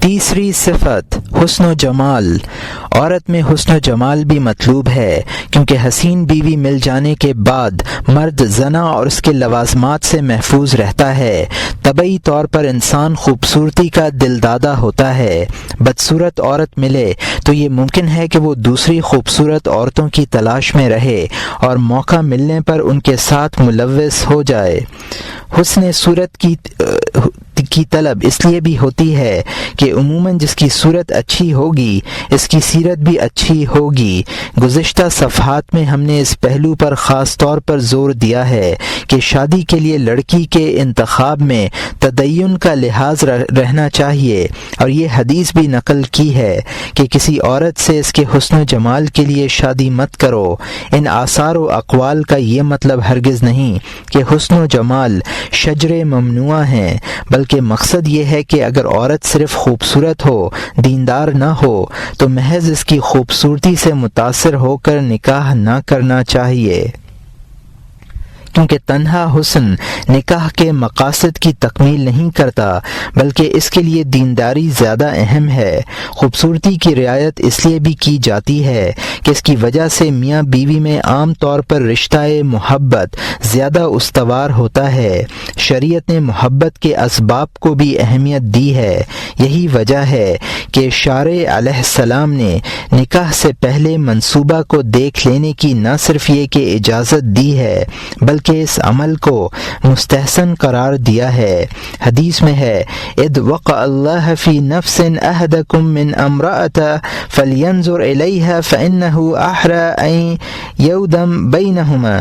تیسری صفت حسن و جمال۔ عورت میں حسن و جمال بھی مطلوب ہے، کیونکہ حسین بیوی مل جانے کے بعد مرد زنا اور اس کے لوازمات سے محفوظ رہتا ہے۔ طبعی طور پر انسان خوبصورتی کا دلدادہ ہوتا ہے۔ بدصورت عورت ملے تو یہ ممکن ہے کہ وہ دوسری خوبصورت عورتوں کی تلاش میں رہے اور موقع ملنے پر ان کے ساتھ ملوث ہو جائے۔ حسن صورت کی طلب اس لیے بھی ہوتی ہے کہ عموماً جس کی صورت اچھی ہوگی اس کی سیرت بھی اچھی ہوگی۔ گزشتہ صفحات میں ہم نے اس پہلو پر خاص طور پر زور دیا ہے کہ شادی کے لیے لڑکی کے انتخاب میں تدین کا لحاظ رہنا چاہیے، اور یہ حدیث بھی نقل کی ہے کہ کسی عورت سے اس کے حسن و جمال کے لیے شادی مت کرو۔ ان آثار و اقوال کا یہ مطلب ہرگز نہیں کہ حسن و جمال شجر ممنوع ہیں، بلکہ مقصد یہ ہے کہ اگر عورت صرف خوبصورت ہو، دیندار نہ ہو، تو محض اس کی خوبصورتی سے متاثر ہو کر نکاح نہ کرنا چاہیے، کیونکہ تنہا حسن نکاح کے مقاصد کی تکمیل نہیں کرتا، بلکہ اس کے لیے دینداری زیادہ اہم ہے۔ خوبصورتی کی رعایت اس لیے بھی کی جاتی ہے کہ اس کی وجہ سے میاں بیوی میں عام طور پر رشتہ محبت زیادہ استوار ہوتا ہے۔ شریعت نے محبت کے اسباب کو بھی اہمیت دی ہے۔ یہی وجہ ہے کہ شارع علیہ السلام نے نکاح سے پہلے منصوبہ کو دیکھ لینے کی نہ صرف یہ کہ اجازت دی ہے، بلکہ اس عمل کو مستحسن قرار دیا ہے۔ حدیث میں ہے اذ وقع اللہ فی نفس احدکم من امرأة فلینظر الیہا فانہ احری ان یودم بینہما،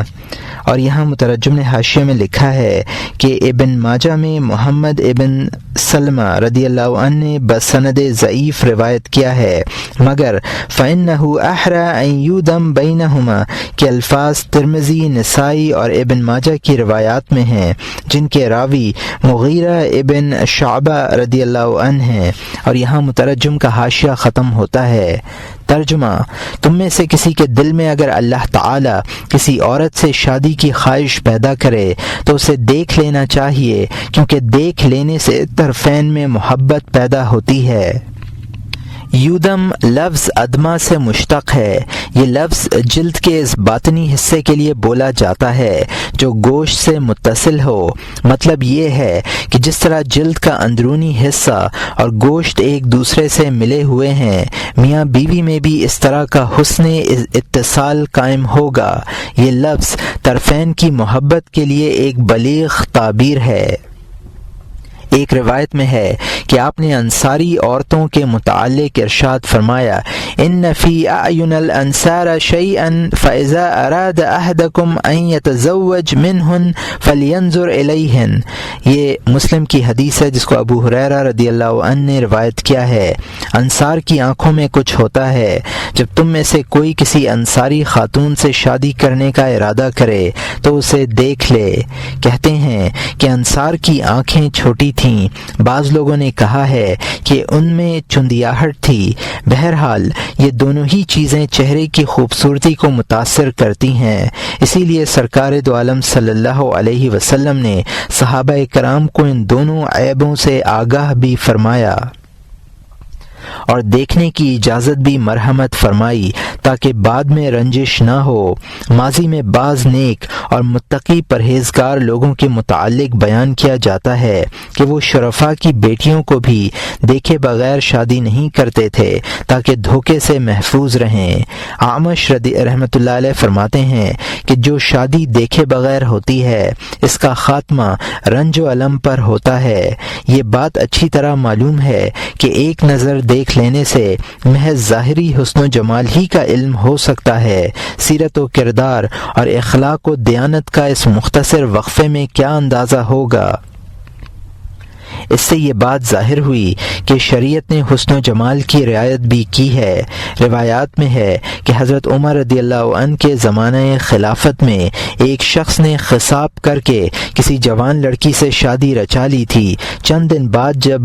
اور یہاں مترجم نے حاشیے میں لکھا ہے کہ ابن ماجہ میں محمد ابن سلمہ رضی اللہ عنہ نے بسند ضعیف روایت کیا ہے، مگر فَإِنَّهُ أَحْرَى أَن يُودَمْ بَيْنَهُمَا کے الفاظ ترمذی، نسائی اور ابن ماجہ کی روایات میں ہیں، جن کے راوی مغیرہ ابن شعبہ رضی اللہ عنہ ہیں۔ اور یہاں مترجم کا حاشیہ ختم ہوتا ہے۔ ترجمہ: تم میں سے کسی کے دل میں اگر اللہ تعالی کسی عورت سے شادی کی خواہش پیدا کرے تو اسے دیکھ لینا چاہیے، کیونکہ دیکھ لینے سے طرفین میں محبت پیدا ہوتی ہے۔ یودم لفظ ادما سے مشتق ہے۔ یہ لفظ جلد کے اس باطنی حصے کے لیے بولا جاتا ہے جو گوشت سے متصل ہو۔ مطلب یہ ہے کہ جس طرح جلد کا اندرونی حصہ اور گوشت ایک دوسرے سے ملے ہوئے ہیں، میاں بیوی میں بھی اس طرح کا حسن اتصال قائم ہوگا۔ یہ لفظ طرفین کی محبت کے لیے ایک بلیغ تعبیر ہے۔ ایک روایت میں ہے کہ آپ نے انصاری عورتوں کے متعلق ارشاد فرمایا ان فی اعین الانصار شیئا فاذا اراد احدکم ان یتزوج منہن فلینظر الیہن۔ یہ مسلم کی حدیث ہے جس کو ابو ہریرہ رضی اللہ عنہ نے روایت کیا ہے۔ انصار کی آنکھوں میں کچھ ہوتا ہے۔ جب تم میں سے کوئی کسی انصاری خاتون سے شادی کرنے کا ارادہ کرے تو اسے دیکھ لے۔ کہتے ہیں کہ انصار کی آنکھیں چھوٹی تھیں۔ بعض لوگوں نے کہا ہے کہ ان میں چندیاہٹ تھی۔ بہرحال یہ دونوں ہی چیزیں چہرے کی خوبصورتی کو متاثر کرتی ہیں، اسی لیے سرکار دو عالم صلی اللہ علیہ وسلم نے صحابہ کرام کو ان دونوں عیبوں سے آگاہ بھی فرمایا اور دیکھنے کی اجازت بھی مرحمت فرمائی تاکہ بعد میں رنجش نہ ہو۔ ماضی میں بعض نیک اور متقی پرہیزگار لوگوں کے متعلق بیان کیا جاتا ہے کہ وہ شرفاء کی بیٹیوں کو بھی دیکھے بغیر شادی نہیں کرتے تھے تاکہ دھوکے سے محفوظ رہیں۔ اعمش رحمۃ اللہ علیہ فرماتے ہیں کہ جو شادی دیکھے بغیر ہوتی ہے اس کا خاتمہ رنج و الم پر ہوتا ہے۔ یہ بات اچھی طرح معلوم ہے کہ ایک نظر دیکھ لینے سے محض ظاہری حسن و جمال ہی کا علم ہو سکتا ہے، سیرت و کردار اور اخلاق و دیانت کا اس مختصر وقفے میں کیا اندازہ ہوگا۔ اس سے یہ بات ظاہر ہوئی کہ شریعت نے حسن و جمال کی رعایت بھی کی ہے۔ روایات میں ہے کہ حضرت عمر رضی اللہ عنہ کے زمانہ خلافت میں ایک شخص نے خصاب کر کے کسی جوان لڑکی سے شادی رچا لی تھی۔ چند دن بعد جب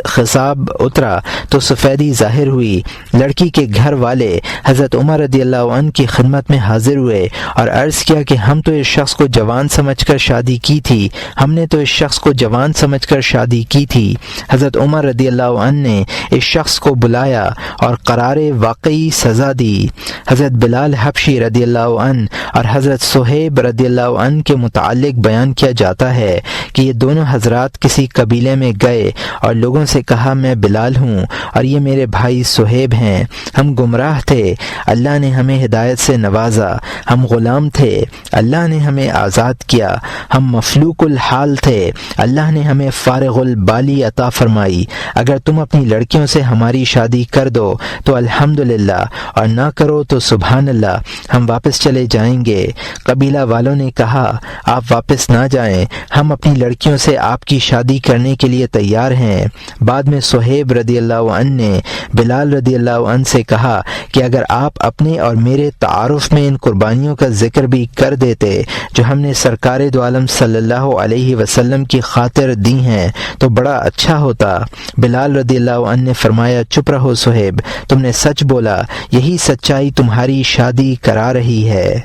خصاب اترا تو سفیدی ظاہر ہوئی۔ لڑکی کے گھر والے حضرت عمر رضی اللہ عنہ کی خدمت میں حاضر ہوئے اور عرض کیا کہ ہم تو اس شخص کو جوان سمجھ کر شادی کی تھی، ہم نے تو اس شخص کو جوان سمجھ کر شادی شادی کی تھی۔ حضرت عمر رضی اللہ عنہ نے اس شخص کو بلایا اور قرار واقعی سزا دی۔ حضرت بلال حبشی رضی اللہ عنہ اور حضرت صہیب رضی اللہ عنہ کے متعلق بیان کیا جاتا ہے کہ یہ دونوں حضرات کسی قبیلے میں گئے اور لوگوں سے کہا میں بلال ہوں اور یہ میرے بھائی صہیب ہیں، ہم گمراہ تھے، اللہ نے ہمیں ہدایت سے نوازا، ہم غلام تھے، اللہ نے ہمیں آزاد کیا، ہم مفلوق الحال تھے، اللہ نے ہمیں فارغ البالی عطا فرمائی، اگر تم اپنی لڑکیوں سے ہماری شادی کر دو تو الحمدللہ اور نہ کرو تو سبحان اللہ، ہم واپس چلے جائیں گے۔ قبیلہ والوں نے کہا آپ واپس نہ جائیں، ہم اپنی لڑکیوں سے آپ کی شادی کرنے کے لیے تیار ہیں۔ بعد میں صہیب رضی اللہ عنہ نے بلال رضی اللہ عنہ سے کہا کہ اگر آپ اپنے اور میرے تعارف میں ان قربانیوں کا ذکر بھی کر دیتے جو ہم نے سرکار دو عالم صلی اللہ علیہ وسلم کی خاطر دی ہیں تو بڑا اچھا ہوتا۔ بلال رضی اللہ عنہ نے فرمایا چپ رہو صہیب، تم نے سچ بولا، یہی سچائی تمہاری شادی کرا رہی ہے۔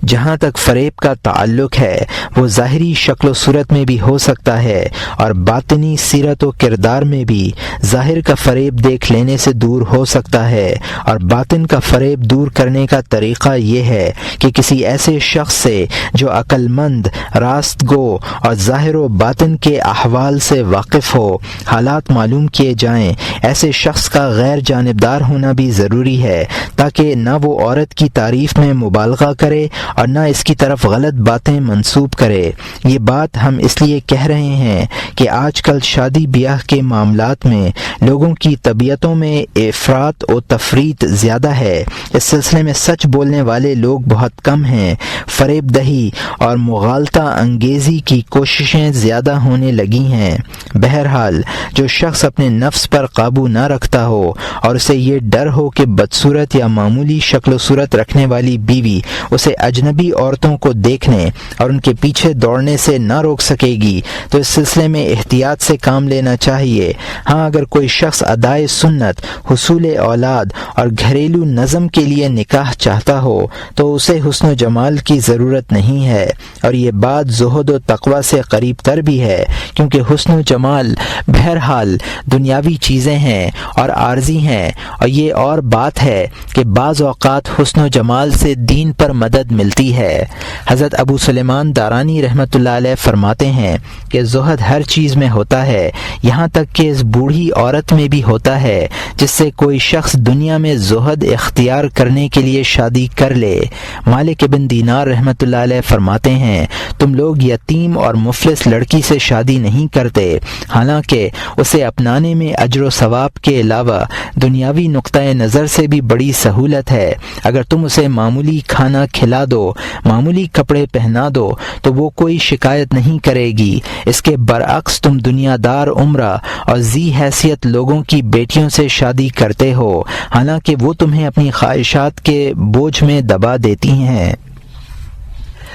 جہاں تک فریب کا تعلق ہے وہ ظاہری شکل و صورت میں بھی ہو سکتا ہے اور باطنی سیرت و کردار میں بھی۔ ظاہر کا فریب دیکھ لینے سے دور ہو سکتا ہے اور باطن کا فریب دور کرنے کا طریقہ یہ ہے کہ کسی ایسے شخص سے جو عقل مند، راست گو اور ظاہر و باطن کے احوال سے واقف ہو، حالات معلوم کیے جائیں۔ ایسے شخص کا غیر جانبدار ہونا بھی ضروری ہے تاکہ نہ وہ عورت کی تعریف میں مبالغہ کرے اور نہ اس کی طرف غلط باتیں منسوب کرے۔ یہ بات ہم اس لیے کہہ رہے ہیں کہ آج کل شادی بیاہ کے معاملات میں لوگوں کی طبیعتوں میں افراط و تفریط زیادہ ہے۔ اس سلسلے میں سچ بولنے والے لوگ بہت کم ہیں۔ فریب دہی اور مغالطہ انگیزی کی کوششیں زیادہ ہونے لگی ہیں۔ بہرحال جو شخص اپنے نفس پر قابو نہ رکھتا ہو اور اسے یہ ڈر ہو کہ بدصورت یا معمولی شکل و صورت رکھنے والی بیوی اسے اجنبی عورتوں کو دیکھنے اور ان کے پیچھے دوڑنے سے نہ روک سکے گی تو اس سلسلے میں احتیاط سے کام لینا چاہیے۔ ہاں اگر کوئی شخص ادائے سنت، حصول اولاد اور گھریلو نظم کے لیے نکاح چاہتا ہو تو اسے حسن و جمال کی ضرورت نہیں ہے، اور یہ بات زہد و تقوی سے قریب تر بھی ہے، کیونکہ حسن و جمال بہرحال دنیاوی چیزیں ہیں اور عارضی ہیں، اور یہ اور بات ہے کہ بعض اوقات حسن و جمال سے دین پر مدد ملتی ہے۔ حضرت ابو سلیمان دارانی رحمۃ اللہ علیہ فرماتے ہیں کہ زہد ہر چیز میں ہوتا ہے، یہاں تک کہ اس بوڑھی عورت میں بھی ہوتا ہے جس سے کوئی شخص دنیا میں زہد اختیار کرنے کے لیے شادی کر لے۔ مالک بن دینار رحمۃ اللہ علیہ فرماتے ہیں تم لوگ یتیم اور مفلس لڑکی سے شادی نہیں کرتے، حالانکہ اسے اپنانے میں اجر و ثواب کے علاوہ دنیاوی نقطۂ نظر سے بھی بڑی سہولت ہے۔ اگر تم اسے معمولی کھانا کھلا دو، معمولی کپڑے پہنا دو تو وہ کوئی شکایت نہیں کرے گی۔ اس کے برعکس تم دنیا دار عمرہ اور ذی حیثیت لوگوں کی بیٹیوں سے شادی کرتے ہو، حالانکہ وہ تمہیں اپنی خواہشات کے بوجھ میں دبا دیتی ہیں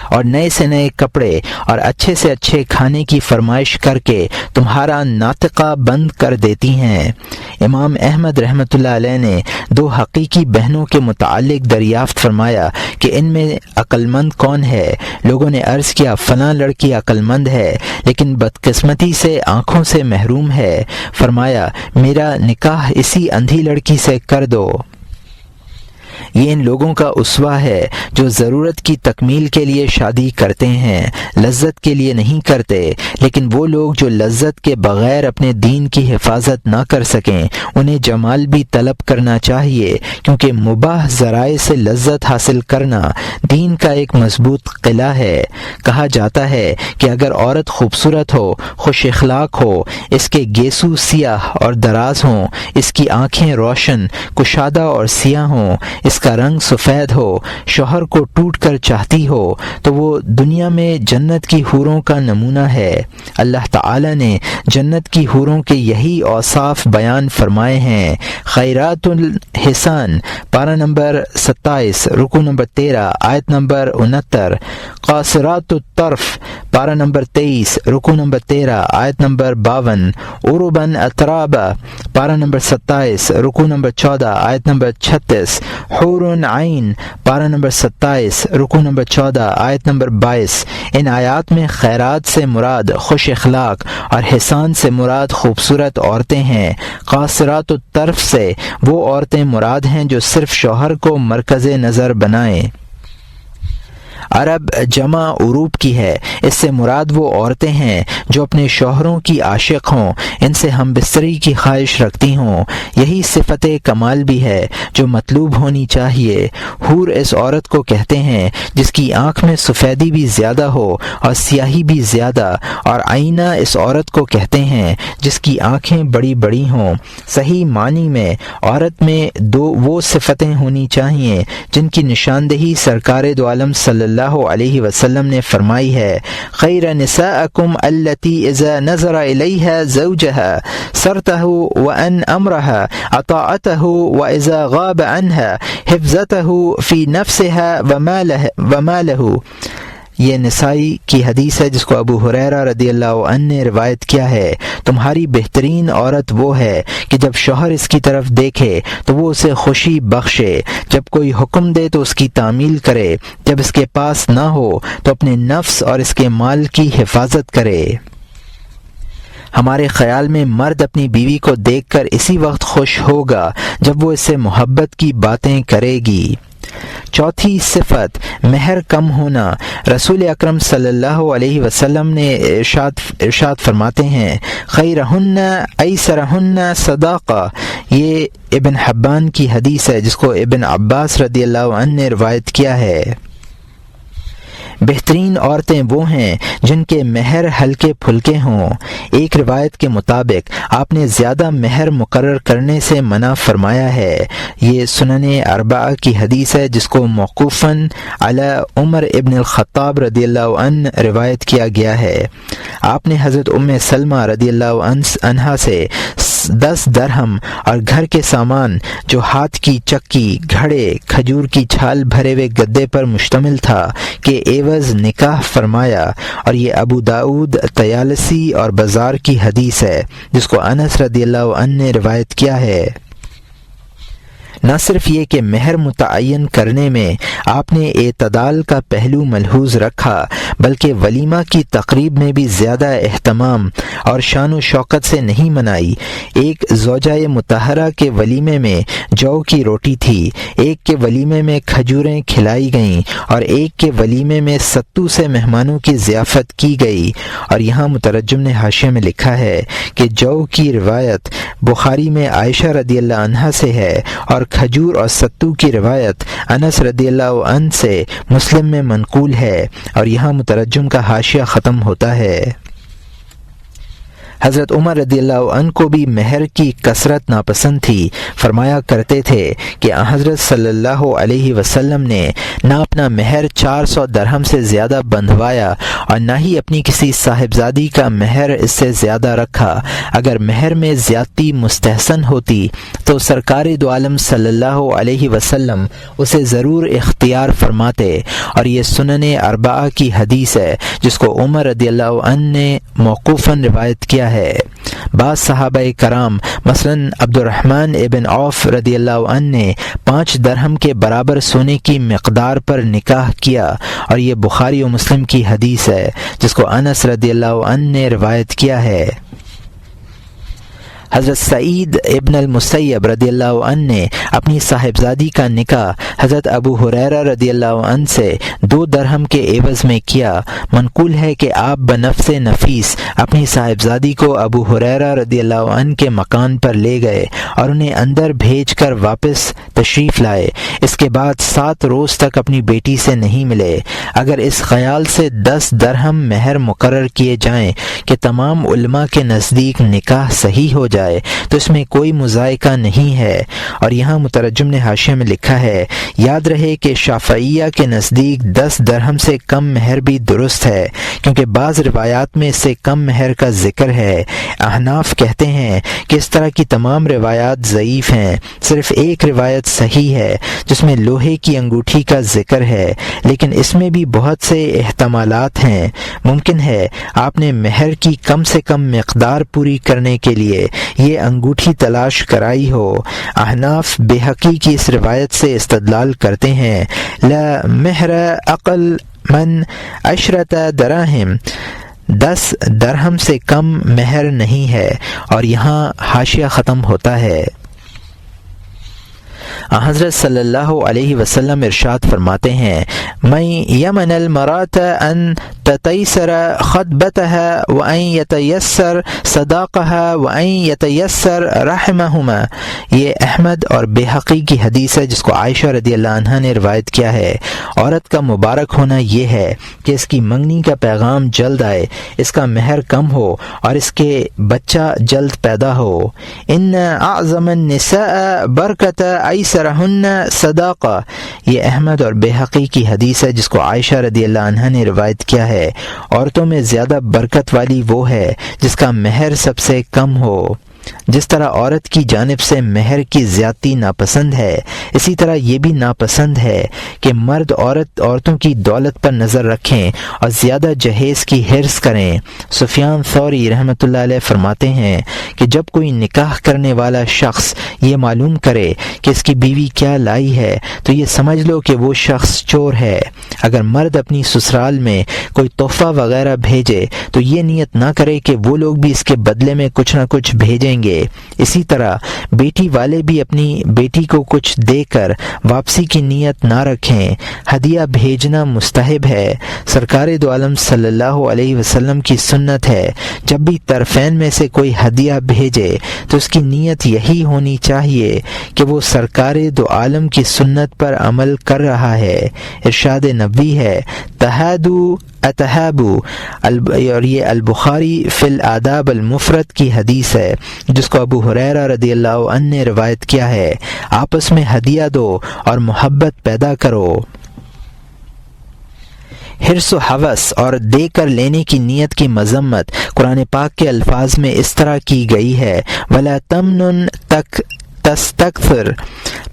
اور نئے سے نئے کپڑے اور اچھے سے اچھے کھانے کی فرمائش کر کے تمہارا ناطقہ بند کر دیتی ہیں۔ امام احمد رحمۃ اللہ علیہ نے دو حقیقی بہنوں کے متعلق دریافت فرمایا کہ ان میں عقل مند کون ہے؟ لوگوں نے عرض کیا فلاں لڑکی عقل مند ہے لیکن بدقسمتی سے آنکھوں سے محروم ہے۔ فرمایا میرا نکاح اسی اندھی لڑکی سے کر دو۔ یہ ان لوگوں کا اسوہ ہے جو ضرورت کی تکمیل کے لیے شادی کرتے ہیں، لذت کے لیے نہیں کرتے۔ لیکن وہ لوگ جو لذت کے بغیر اپنے دین کی حفاظت نہ کر سکیں انہیں جمال بھی طلب کرنا چاہیے، کیونکہ مباح ذرائع سے لذت حاصل کرنا دین کا ایک مضبوط قلعہ ہے۔ کہا جاتا ہے کہ اگر عورت خوبصورت ہو، خوش اخلاق ہو، اس کے گیسو سیاہ اور دراز ہوں، اس کی آنکھیں روشن، کشادہ اور سیاہ ہوں، اس کا رنگ سفید ہو، شوہر کو ٹوٹ کر چاہتی ہو، تو وہ دنیا میں جنت کی حوروں کا نمونہ ہے۔ اللہ تعالی نے جنت کی حوروں کے یہی اوصاف بیان فرمائے ہیں۔ خیرات الحسان پارہ نمبر 27 رکوع نمبر 13 آیت نمبر 69، قاصرات الطرف پارہ نمبر 23 رکوع نمبر 13 آیت نمبر 52، عرباً اترابا پارہ نمبر 27 رکوع نمبر 14 آیت نمبر 36، حور عین پارہ نمبر 27 رکوع نمبر 14 آیت نمبر 22۔ ان آیات میں خیرات سے مراد خوش اخلاق اور حسان سے مراد خوبصورت عورتیں ہیں۔ قاصرات الطرف سے وہ عورتیں مراد ہیں جو صرف شوہر کو مرکز نظر بنائیں۔ عرب جمع عروب کی ہے، اس سے مراد وہ عورتیں ہیں جو اپنے شوہروں کی عاشق ہوں، ان سے ہم بستری کی خواہش رکھتی ہوں۔ یہی صفت کمال بھی ہے جو مطلوب ہونی چاہیے۔ حور اس عورت کو کہتے ہیں جس کی آنکھ میں سفیدی بھی زیادہ ہو اور سیاہی بھی زیادہ، اور آئینہ اس عورت کو کہتے ہیں جس کی آنکھیں بڑی بڑی ہوں۔ صحیح معنی میں عورت میں وہ صفتیں ہونی چاہیے جن کی نشاندہی سرکار دو عالم صلی اللہ علیہ وسلم نے فرمائی ہے، خیر نساءکم التی اذا نظر الیہا زوجہا سرتہ وان امرہا اطاعتہ واذا غاب عنہا حفظتہ فی نفسہا ومالہ۔ یہ نسائی کی حدیث ہے جس کو ابو ہریرہ رضی اللہ عنہ نے روایت کیا ہے۔ تمہاری بہترین عورت وہ ہے کہ جب شوہر اس کی طرف دیکھے تو وہ اسے خوشی بخشے، جب کوئی حکم دے تو اس کی تعمیل کرے، جب اس کے پاس نہ ہو تو اپنے نفس اور اس کے مال کی حفاظت کرے۔ ہمارے خیال میں مرد اپنی بیوی کو دیکھ کر اسی وقت خوش ہوگا جب وہ اس سے محبت کی باتیں کرے گی۔ چوتھی صفت مہر کم ہونا۔ رسول اکرم صلی اللہ علیہ وسلم نے ارشاد فرماتے ہیں، خیرہن ایسرہن صداقہ۔ یہ ابن حبان کی حدیث ہے جس کو ابن عباس رضی اللہ عنہ نے روایت کیا ہے۔ بہترین عورتیں وہ ہیں جن کے مہر ہلکے پھلکے ہوں۔ ایک روایت کے مطابق آپ نے زیادہ مہر مقرر کرنے سے منع فرمایا ہے۔ یہ سنن اربعہ کی حدیث ہے جس کو موقوفاً علی عمر ابن الخطاب رضی اللہ عنہ روایت کیا گیا ہے۔ آپ نے حضرت ام سلمہ رضی اللہ عنہا سے 10 درہم اور گھر کے سامان جو ہاتھ کی چکی، گھڑے، کھجور کی چھال بھرے ہوئے گدے پر مشتمل تھا کہ عوض نکاح فرمایا، اور یہ ابو داؤد، طیالسی اور بازار کی حدیث ہے جس کو انس رضی اللہ عنہ نے روایت کیا ہے۔ نہ صرف یہ کہ مہر متعین کرنے میں آپ نے اعتدال کا پہلو ملحوظ رکھا، بلکہ ولیمہ کی تقریب میں بھی زیادہ اہتمام اور شان و شوکت سے نہیں منائی۔ ایک زوجہ مطہرہ کے ولیمے میں جو کی روٹی تھی، ایک کے ولیمے میں کھجوریں کھلائی گئیں، اور ایک کے ولیمے میں ستو سے مہمانوں کی ضیافت کی گئی۔ اور یہاں مترجم نے حاشیے میں لکھا ہے کہ جو کی روایت بخاری میں عائشہ رضی اللہ عنہا سے ہے، اور کھجور اور ستو کی روایت انس رضی اللہ عنہ سے مسلم میں منقول ہے۔ اور یہاں مترجم کا حاشیہ ختم ہوتا ہے۔ حضرت عمر رضی اللہ عنہ کو بھی مہر کی کثرت ناپسند تھی۔ فرمایا کرتے تھے کہ حضرت صلی اللہ علیہ وسلم نے نہ اپنا مہر 400 درہم سے زیادہ بندھوایا اور نہ ہی اپنی کسی صاحبزادی کا مہر اس سے زیادہ رکھا۔ اگر مہر میں زیادتی مستحسن ہوتی تو سرکار دو عالم صلی اللہ علیہ وسلم اسے ضرور اختیار فرماتے، اور یہ سنن اربعہ کی حدیث ہے جس کو عمر رضی اللہ عنہ نے موقوفاً روایت کیا ہے۔ بعض صحابہ کرام مثلاً عبد الرحمن ابن عوف رضی اللہ عنہ نے 5 درہم کے برابر سونے کی مقدار پر نکاح کیا، اور یہ بخاری و مسلم کی حدیث ہے جس کو انس رضی اللہ عنہ نے روایت کیا ہے۔ حضرت سعید ابن المسیب رضی اللہ عنہ نے اپنی صاحبزادی کا نکاح حضرت ابو ہریرہ رضی اللہ عنہ سے 2 درہم کے عوض میں کیا۔ منقول ہے کہ آپ بنفس نفیس اپنی صاحبزادی کو ابو ہریرہ رضی اللہ عنہ کے مکان پر لے گئے اور انہیں اندر بھیج کر واپس تشریف لائے۔ اس کے بعد 7 روز تک اپنی بیٹی سے نہیں ملے۔ اگر اس خیال سے 10 درہم مہر مقرر کیے جائیں کہ تمام علماء کے نزدیک نکاح صحیح ہو جائے تو اس میں کوئی مذائقہ نہیں ہے۔ اور یہاں مترجم نے حاشیے میں لکھا ہے، یاد رہے کہ شافعیہ کے نزدیک 10 درہم سے کم مہر بھی درست ہے، کیونکہ بعض روایات میں اس سے کم مہر کا ذکر ہے۔ احناف کہتے ہیں کہ اس طرح کی تمام روایات ضعیف ہیں، صرف ایک روایت صحیح ہے جس میں لوہے کی انگوٹھی کا ذکر ہے، لیکن اس میں بھی بہت سے احتمالات ہیں۔ ممکن ہے آپ نے مہر کی کم سے کم مقدار پوری کرنے کے لیے یہ انگوٹھی تلاش کرائی ہو۔ احناف بہقی کی اس روایت سے استدلال کرتے ہیں، لا مہر اقل من 10 دراہم، 10 درہم سے کم مہر نہیں ہے۔ اور یہاں حاشیہ ختم ہوتا ہے۔ حضرت صلی اللہ علیہ وسلم ارشاد فرماتے ہیں، من یمن المرأة ان تتیسر خطبتها وان یتیسر صداقها وان یتیسر رحمہما۔ یہ احمد اور بہقی کی حدیث ہے جس کو عائشہ رضی اللہ عنہا نے روایت کیا ہے۔ عورت کا مبارک ہونا یہ ہے کہ اس کی منگنی کا پیغام جلد آئے، اس کا مہر کم ہو اور اس کے بچہ جلد پیدا ہو۔ ان اعظم النساء برکت ایسرہن صداقہ، یہ احمد اور بہقی کی حدیث ہے جس کو عائشہ رضی اللہ عنہا نے روایت کیا ہے۔ عورتوں میں زیادہ برکت والی وہ ہے جس کا مہر سب سے کم ہو۔ جس طرح عورت کی جانب سے مہر کی زیادتی ناپسند ہے، اسی طرح یہ بھی ناپسند ہے کہ مرد عورتوں کی دولت پر نظر رکھیں اور زیادہ جہیز کی حرص کریں۔ سفیان ثوری رحمۃ اللہ علیہ فرماتے ہیں کہ جب کوئی نکاح کرنے والا شخص یہ معلوم کرے کہ اس کی بیوی کیا لائی ہے تو یہ سمجھ لو کہ وہ شخص چور ہے۔ اگر مرد اپنی سسرال میں کوئی تحفہ وغیرہ بھیجے تو یہ نیت نہ کرے کہ وہ لوگ بھی اس کے بدلے میں کچھ نہ کچھ بھیجیں گے۔ اسی طرح بیٹی والے بھی اپنی بیٹی کو کچھ دے کر واپسی کی نیت نہ رکھیں۔ ہدیہ بھیجنا مستحب ہے۔ سرکار دو عالم صلی اللہ علیہ وسلم کی سنت ہے جب بھی طرفین میں سے کوئی ہدیہ بھیجے تو اس کی نیت یہی ہونی چاہیے کہ وہ سرکار دو عالم کی سنت پر عمل کر رہا ہے۔ ارشاد نبوی ہے، تہادو اتہابو، اور یہ البخاری فی الآداب المفرد کی حدیث ہے جس کو ابو ہریرہ رضی اللہ عنہ نے روایت کیا ہے، آپس میں ہدیہ دو اور محبت پیدا کرو۔ حرص و ہوس اور دے کر لینے کی نیت کی مذمت قرآن پاک کے الفاظ میں اس طرح کی گئی ہے، وَلَا تَمْنُن تستکثر،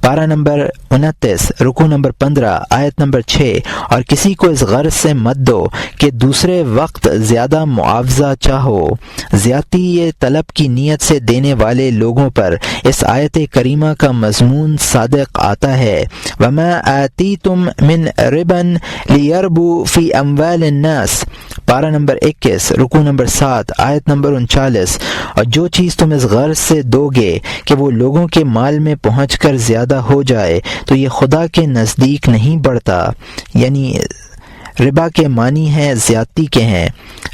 پارہ نمبر 29 رکوع نمبر 15 آیت نمبر 6، اور کسی کو اس غرض سے مت دو کہ دوسرے وقت زیادہ معاوضہ چاہو۔ زیادتی یہ طلب کی نیت سے دینے والے لوگوں پر اس آیت کریمہ کا مضمون صادق آتا ہے، وَمَا آتِيتُم مِّن رِبًا لِيَرْبُوا فِي أَمْوَالِ النَّاسِ، پارہ نمبر 21 رکوع نمبر 7 آیت نمبر 39، اور جو چیز تم اس غرض سے دو گے کہ وہ لوگوں کے مال میں پہنچ کر زیادہ ہو جائے تو یہ خدا کے نزدیک نہیں بڑھتا۔ یعنی ربا کے معنی ہیں زیادتی کے ہیں،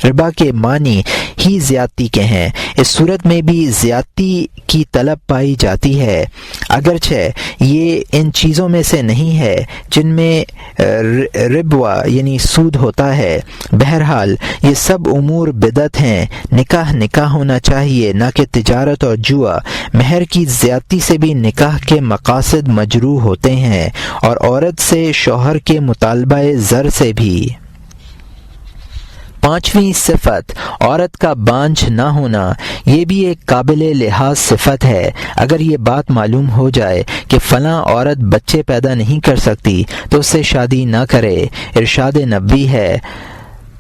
ربا کے معنی ہی زیادتی کے ہیں۔ اس صورت میں بھی زیادتی کی طلب پائی جاتی ہے، اگرچہ یہ ان چیزوں میں سے نہیں ہے جن میں ربوا یعنی سود ہوتا ہے۔ بہرحال یہ سب امور بدعت ہیں۔ نکاح ہونا چاہیے نہ کہ تجارت اور جوا۔ مہر کی زیادتی سے بھی نکاح کے مقاصد مجروح ہوتے ہیں اور عورت سے شوہر کے مطالبہ زر سے بھی۔ پانچویں صفت، عورت کا بانجھ نہ ہونا، یہ بھی ایک قابل لحاظ صفت ہے۔ اگر یہ بات معلوم ہو جائے کہ فلاں عورت بچے پیدا نہیں کر سکتی تو اس سے شادی نہ کرے۔ ارشاد نبوی ہے،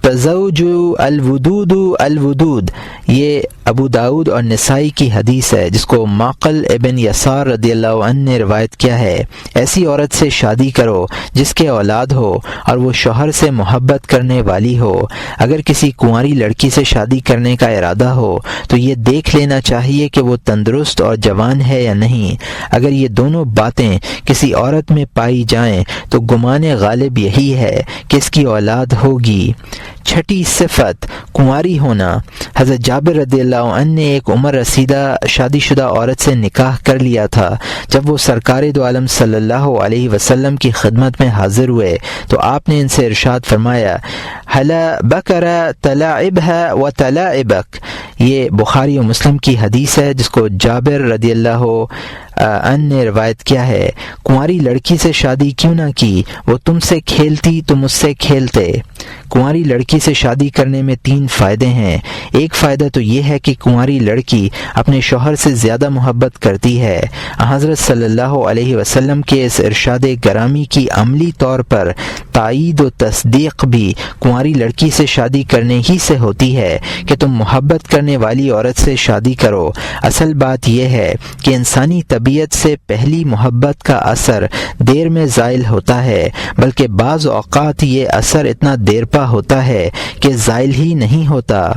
تزوجوا الودود الودود، یہ ابو داود اور نسائی کی حدیث ہے جس کو معقل ابن یسار رضی اللہ عنہ نے روایت کیا ہے۔ ایسی عورت سے شادی کرو جس کے اولاد ہو اور وہ شوہر سے محبت کرنے والی ہو۔ اگر کسی کنواری لڑکی سے شادی کرنے کا ارادہ ہو تو یہ دیکھ لینا چاہیے کہ وہ تندرست اور جوان ہے یا نہیں۔ اگر یہ دونوں باتیں کسی عورت میں پائی جائیں تو گمان غالب یہی ہے کہ اس کی اولاد ہوگی۔ چھٹی صفت، کنواری ہونا۔ حضرت جابر رضی اللہ عنہ نے ایک عمر رسیدہ شادی شدہ عورت سے نکاح کر لیا تھا۔ جب وہ سرکار دو عالم صلی اللہ علیہ وسلم کی خدمت میں حاضر ہوئے تو آپ نے ان سے ارشاد فرمایا، ہلا بکر تلاعبها و تلاعبک، یہ بخاری و مسلم کی حدیث ہے جس کو جابر رضی اللہ عنہ نے روایت کیا ہے۔ کنواری لڑکی سے شادی کیوں نہ کی، وہ تم سے کھیلتی تم اس سے کھیلتے۔ کنواری لڑکی سے شادی کرنے میں 3 فائدے ہیں۔ ایک فائدہ تو یہ ہے کہ کنواری لڑکی اپنے شوہر سے زیادہ محبت کرتی ہے۔ حضرت صلی اللہ علیہ وسلم کے اس ارشاد گرامی کی عملی طور پر تائید و تصدیق بھی کنواری لڑکی سے شادی کرنے ہی سے ہوتی ہے کہ تم محبت کرنے والی عورت سے شادی کرو۔ اصل بات یہ ہے کہ انسانی طبیعت سے پہلی محبت کا اثر دیر میں زائل ہوتا ہے، بلکہ بعض اوقات یہ اثر اتنا دیرپا ہوتا ہے کہ زائل ہی نہیں ہوتا۔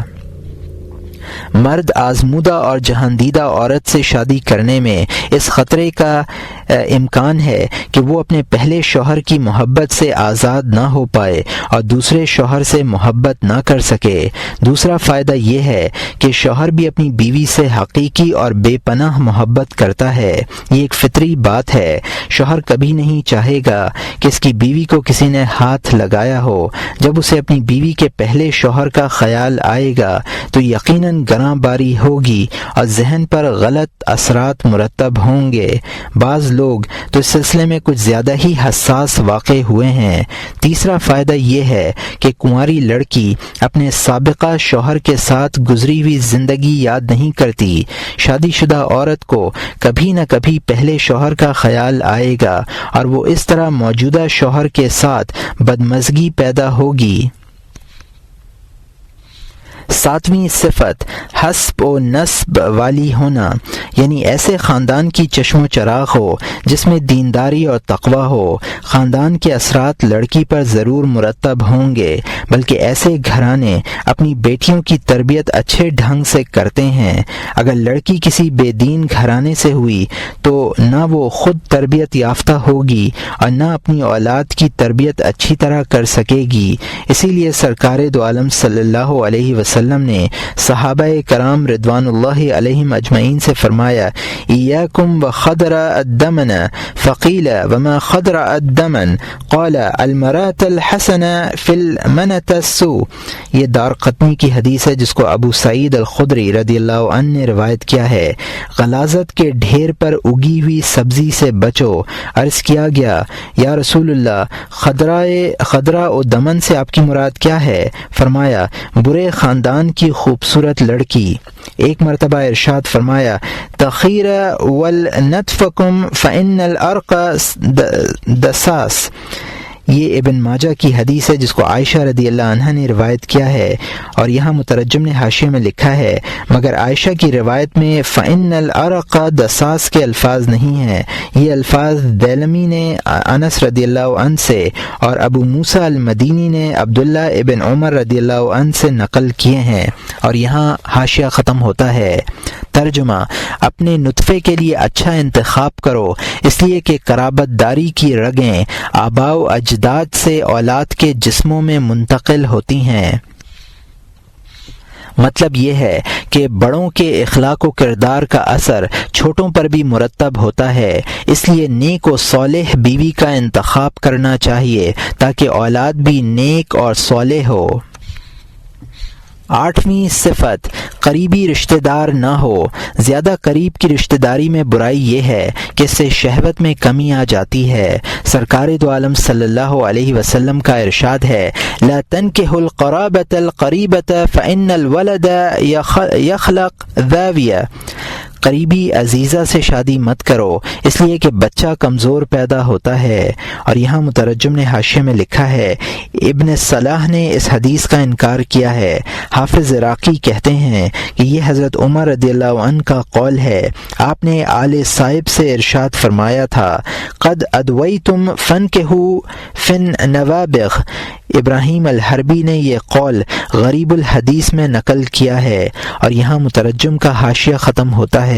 مرد آزمودہ اور جہاندیدہ عورت سے شادی کرنے میں اس خطرے کا امکان ہے کہ وہ اپنے پہلے شوہر کی محبت سے آزاد نہ ہو پائے اور دوسرے شوہر سے محبت نہ کر سکے۔ دوسرا فائدہ یہ ہے کہ شوہر بھی اپنی بیوی سے حقیقی اور بے پناہ محبت کرتا ہے۔ یہ ایک فطری بات ہے۔ شوہر کبھی نہیں چاہے گا کہ اس کی بیوی کو کسی نے ہاتھ لگایا ہو۔ جب اسے اپنی بیوی کے پہلے شوہر کا خیال آئے گا تو یقیناً گراں باری ہوگی اور ذہن پر غلط اثرات مرتب ہوں گے۔ بعض لوگ تو اس سلسلے میں کچھ زیادہ ہی حساس واقع ہوئے ہیں۔ تیسرا فائدہ یہ ہے کہ کنواری لڑکی اپنے سابقہ شوہر کے ساتھ گزری ہوئی زندگی یاد نہیں کرتی۔ شادی شدہ عورت کو کبھی نہ کبھی پہلے شوہر کا خیال آئے گا اور وہ اس طرح موجودہ شوہر کے ساتھ بدمزگی پیدا ہوگی۔ ساتویں صفت حسب و نسب والی ہونا، یعنی ایسے خاندان کی چشم و چراغ ہو جس میں دینداری اور تقوی ہو۔ خاندان کے اثرات لڑکی پر ضرور مرتب ہوں گے، بلکہ ایسے گھرانے اپنی بیٹیوں کی تربیت اچھے ڈھنگ سے کرتے ہیں۔ اگر لڑکی کسی بے دین گھرانے سے ہوئی تو نہ وہ خود تربیت یافتہ ہوگی اور نہ اپنی اولاد کی تربیت اچھی طرح کر سکے گی۔ اسی لیے سرکار دو عالم صلی اللہ علیہ وسلم نے صحابہ کرام رضوان اللہ علیہم اجمعین سے فرمایا، ایاکم وخدر الدمن، فقیل وما خدر الدمن، قال المرأة الحسنہ فی المنۃ السوء۔ یہ دارقطنی کی حدیث ہے جس کو ابو سعید الخدری رضی اللہ عنہ نے روایت کیا ہے۔ غلاظت کے ڈھیر پر اگی ہوئی سبزی سے بچو۔ عرض کیا گیا، یا رسول اللہ، خضراء و دمن سے آپ کی مراد کیا ہے؟ فرمایا، برے خاندان کی خوبصورت لڑکی۔ ایک مرتبہ ارشاد فرمایا، تخیر ولنطفکم فإن الارق دساس۔ یہ ابن ماجہ کی حدیث ہے جس کو عائشہ رضی اللہ عنہ نے روایت کیا ہے، اور یہاں مترجم نے حاشیے میں لکھا ہے مگر عائشہ کی روایت میں فإن الارق دساس کے الفاظ نہیں ہیں۔ یہ الفاظ دیلمی نے انس رضی اللہ عنہ سے اور ابو موسیٰ المدینی نے عبداللہ ابن عمر رضی اللہ عنہ سے نقل کیے ہیں، اور یہاں حاشیہ ختم ہوتا ہے۔ ترجمہ: اپنے نطفے کے لیے اچھا انتخاب کرو، اس لیے کہ قرابت داری کی رگیں آباء و اجداد سے اولاد کے جسموں میں منتقل ہوتی ہیں۔ مطلب یہ ہے کہ بڑوں کے اخلاق و کردار کا اثر چھوٹوں پر بھی مرتب ہوتا ہے، اس لیے نیک و صالح بیوی کا انتخاب کرنا چاہیے تاکہ اولاد بھی نیک اور صالح ہو۔ آٹھویں صفت قریبی رشتہ دار نہ ہو۔ زیادہ قریب کی رشتہ داری میں برائی یہ ہے کہ اس سے شہوت میں کمی آ جاتی ہے۔ سرکار دو عالم صلی اللہ علیہ وسلم کا ارشاد ہے، لا تنکحوا القرابۃ القریبۃ فإن الولد یخلق ذاویہ۔ قریبی عزیزہ سے شادی مت کرو، اس لیے کہ بچہ کمزور پیدا ہوتا ہے۔ اور یہاں مترجم نے حاشیے میں لکھا ہے، ابن صلاح نے اس حدیث کا انکار کیا ہے۔ حافظ عراقی کہتے ہیں کہ یہ حضرت عمر رضی اللہ عنہ کا قول ہے۔ آپ نے آل صائب سے ارشاد فرمایا تھا، قد ادویتم فانکحوا فی النوابغ۔ ابراہیم الحربی نے یہ قول غریب الحدیث میں نقل کیا ہے، اور یہاں مترجم کا حاشیہ ختم ہوتا ہے۔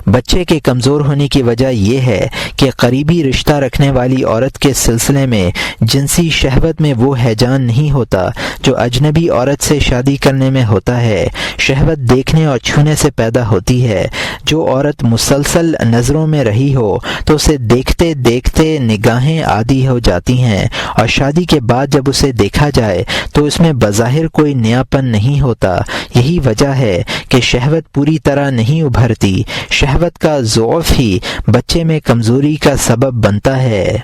بچے کے کمزور ہونے کی وجہ یہ ہے کہ قریبی رشتہ رکھنے والی عورت کے سلسلے میں جنسی شہوت میں وہ ہیجان نہیں ہوتا جو اجنبی عورت سے شادی کرنے میں ہوتا ہے۔ شہوت دیکھنے اور چھونے سے پیدا ہوتی ہے۔ جو عورت مسلسل نظروں میں رہی ہو تو اسے دیکھتے دیکھتے نگاہیں عادی ہو جاتی ہیں، اور شادی کے بعد جب اسے دیکھا جائے تو اس میں بظاہر کوئی نیاپن نہیں ہوتا۔ یہی وجہ ہے کہ شہوت پوری طرح نہیں ابھرتی۔ شہوت کا ضعف ہی بچے میں کمزوری کا سبب بنتا ہے۔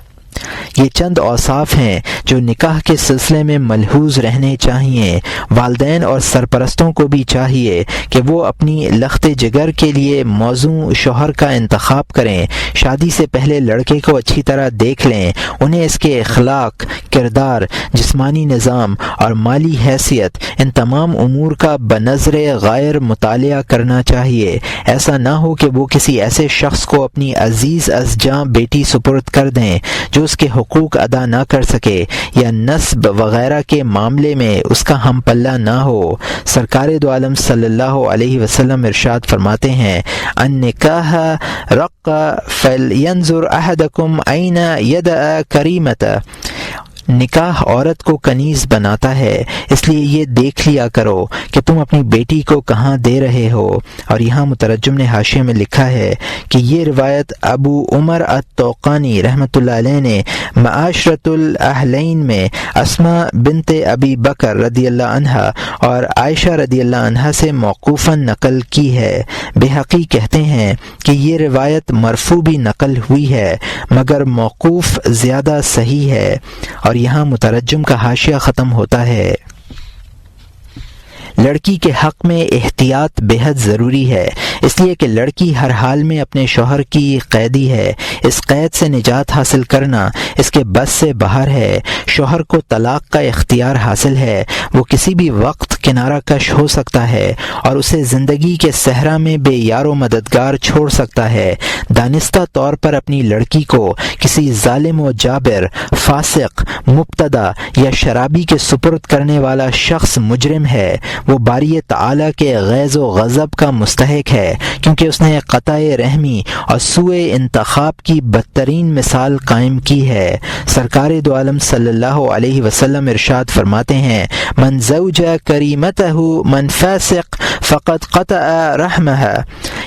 یہ چند اوصاف ہیں جو نکاح کے سلسلے میں ملحوظ رہنے چاہیے۔ والدین اور سرپرستوں کو بھی چاہیے کہ وہ اپنی لخت جگر کے لیے موزوں شوہر کا انتخاب کریں۔ شادی سے پہلے لڑکے کو اچھی طرح دیکھ لیں، انہیں اس کے اخلاق، کردار، جسمانی نظام اور مالی حیثیت، ان تمام امور کا بنظر غائر مطالعہ کرنا چاہیے۔ ایسا نہ ہو کہ وہ کسی ایسے شخص کو اپنی عزیز از جاں بیٹی سپرد کر دیں جو اس کے حقوق ادا نہ کر سکے یا نسب وغیرہ کے معاملے میں اس کا ہم پلہ نہ ہو۔ سرکار دو عالم صلی اللہ علیہ وسلم ارشاد فرماتے ہیں، النکاح رق فلینظر احدکم این یدع کریمتہ، نکاح عورت کو کنیز بناتا ہے، اس لیے یہ دیکھ لیا کرو کہ تم اپنی بیٹی کو کہاں دے رہے ہو۔ اور یہاں مترجم نے حاشیے میں لکھا ہے کہ یہ روایت ابو عمر الطوقانی رحمۃ اللہ علیہ نے معاشرۃ الاہلین میں اسماء بنت ابی بکر رضی اللہ عنہا اور عائشہ رضی اللہ عنہا سے موقوفاً نقل کی ہے۔ بحقی کہتے ہیں کہ یہ روایت مرفوع بھی نقل ہوئی ہے مگر موقوف زیادہ صحیح ہے۔ اور یہاں مترجم کا حاشیہ ختم ہوتا ہے۔ لڑکی کے حق میں احتیاط بے حد ضروری ہے، اس لیے کہ لڑکی ہر حال میں اپنے شوہر کی قیدی ہے۔ اس قید سے نجات حاصل کرنا اس کے بس سے باہر ہے۔ شوہر کو طلاق کا اختیار حاصل ہے، وہ کسی بھی وقت کنارہ کش ہو سکتا ہے اور اسے زندگی کے صحرا میں بے یار و مددگار چھوڑ سکتا ہے۔ دانستہ طور پر اپنی لڑکی کو کسی ظالم و جابر، فاسق، مبتدا یا شرابی کے سپرد کرنے والا شخص مجرم ہے۔ وہ باری تعالیٰ کے غیظ و غضب کا مستحق ہے، کیونکہ اس نے قطع رحمی اور سوء انتخاب کی بدترین مثال قائم کی ہے۔ سرکار دو عالم صلی اللہ علیہ وسلم ارشاد فرماتے ہیں، من زوج کریمتہ من فاسق فقد قطع رحمہ۔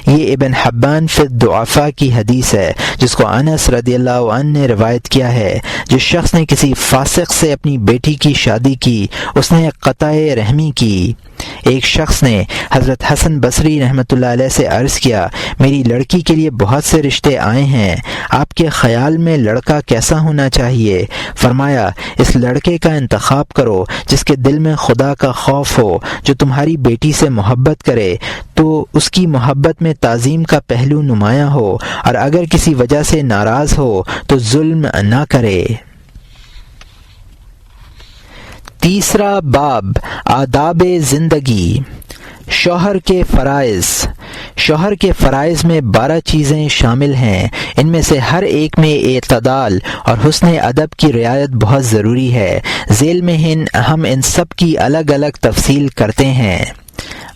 یہ ابن حبان فی الضعفاء کی حدیث ہے جس کو انس رضی اللہ عنہ نے روایت کیا ہے۔ جس شخص نے کسی فاسق سے اپنی بیٹی کی شادی کی اس نے قطع رحمی کی۔ ایک شخص نے حضرت حسن بصری رحمۃ اللہ علیہ سے عرض کیا، میری لڑکی کے لیے بہت سے رشتے آئے ہیں، آپ کے خیال میں لڑکا کیسا ہونا چاہیے؟ فرمایا، اس لڑکے کا انتخاب کرو جس کے دل میں خدا کا خوف ہو، جو تمہاری بیٹی سے محبت کرے تو اس کی محبت میں تعظیم کا پہلو نمایاں ہو، اور اگر کسی وجہ سے ناراض ہو تو ظلم نہ کرے۔ تیسرا باب، آداب زندگی۔ شوہر کے فرائض۔ شوہر کے فرائض میں 12 چیزیں شامل ہیں، ان میں سے ہر ایک میں اعتدال اور حسن ادب کی رعایت بہت ضروری ہے۔ ذیل میں ہم ان سب کی الگ الگ تفصیل کرتے ہیں۔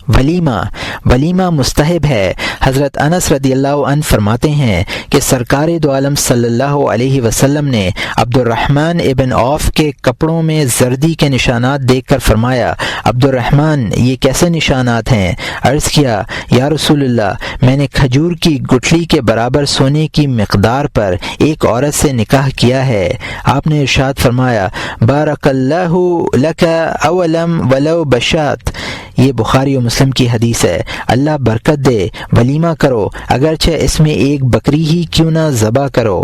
ولیمہ مستحب ہے۔ حضرت انس رضی اللہ عنہ فرماتے ہیں کہ سرکار دو عالم صلی اللہ علیہ وسلم نے عبد الرحمن ابن عوف کے کپڑوں میں زردی کے نشانات دیکھ کر فرمایا، عبد الرحمن یہ کیسے نشانات ہیں؟ عرض کیا، یا رسول اللہ، میں نے کھجور کی گٹھلی کے برابر سونے کی مقدار پر ایک عورت سے نکاح کیا ہے۔ آپ نے ارشاد فرمایا، بارک اللہ لک اولم ولو بشات۔ یہ بخاری و مسلم کی حدیث ہے۔ اللہ برکت دے، ولیمہ کرو، اگرچہ اس میں ایک بکری ہی کیوں نہ ذبح کرو۔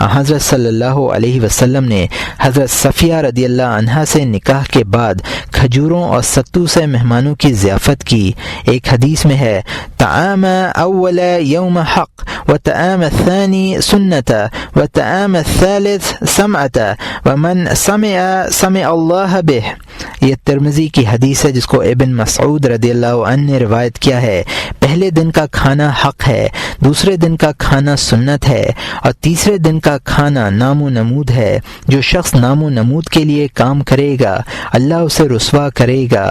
حضرت صلی اللہ علیہ وسلم نے حضرت صفیہ رضی اللہ عنہا سے نکاح کے بعد کھجوروں اور ستو سے مہمانوں کی ضیافت کی۔ ایک حدیث میں ہے، طعام اول یوم حق و طعام الثانی سنت و طعام الثالث سمعت ومن سمع سمع اللہ بہ۔ یہ ترمذی کی حدیث ہے جس کو ابن مسعود رضی اللہ عنہ نے روایت کیا ہے۔ پہلے دن کا کھانا حق ہے، دوسرے دن کا کھانا سنت ہے، اور تیسرے دن کا کھانا نام و نمود ہے۔ جو شخص نام و نمود کے لیے کام کرے گا اللہ اسے رسوا کرے گا۔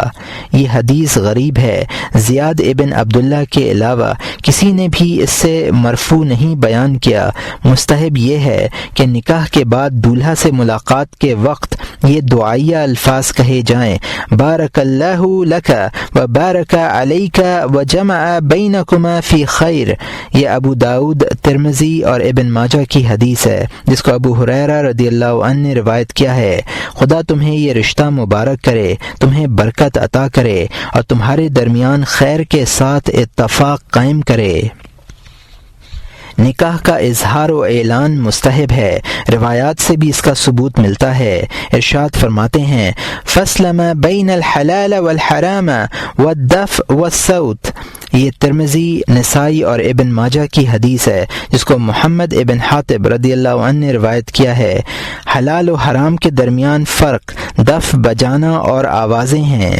یہ حدیث غریب ہے۔ زیاد ابن عبداللہ کے علاوہ کسی نے بھی اس سے مرفوع نہیں بیان کیا۔ مستحب یہ ہے کہ نکاح کے بعد دولہا سے ملاقات کے وقت یہ دعائیہ الفاظ کہے جائیں، بارک اللہ لک و بارک علیک و جمع بینکما فی خیر۔ یہ ابو داؤد، ترمذی اور ابن ماجہ کی حدیث ہے جس کو ابو ہریرہ رضی اللہ عنہ نے روایت کیا ہے۔ خدا تمہیں یہ رشتہ مبارک کرے، تمہیں برکت عطا کرے اور تمہارے درمیان خیر کے ساتھ اتفاق قائم کرے۔ نکاح کا اظہار و اعلان مستحب ہے، روایات سے بھی اس کا ثبوت ملتا ہے۔ ارشاد فرماتے ہیں فَاسْلَمَ بَيْنَ الْحَلَالَ وَالْحَرَامَ وَالدَّفْءِ وَالصَّوْتِ۔ یہ ترمذی، نسائی اور ابن ماجہ کی حدیث ہے جس کو محمد ابن حاتب رضی اللہ عنہ نے روایت کیا ہے۔ حلال و حرام کے درمیان فرق دف بجانا اور آوازیں ہیں۔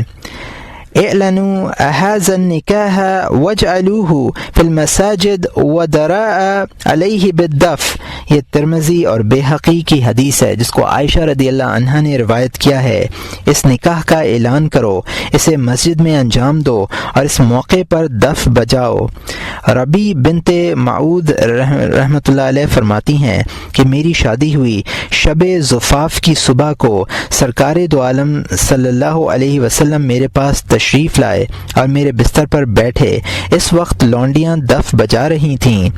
اعلنوا هذا النکاح واجعلوه في المساجد ودراء علیہ بالدف۔ یہ ترمذی اور بیہقی کی حدیث ہے جس کو عائشہ رضی اللہ عنہا نے روایت کیا ہے۔ اس نکاح کا اعلان کرو، اسے مسجد میں انجام دو اور اس موقع پر دف بجاؤ۔ ربی بنت معود رحمۃ اللہ علیہ فرماتی ہیں کہ میری شادی ہوئی شب زفاف کی صبح کو سرکار دو عالم صلی اللہ علیہ وسلم میرے پاس تشریف لائے اور میرے بستر پر بیٹھے۔ اس وقت لونڈیاں دف بجا رہی تھیں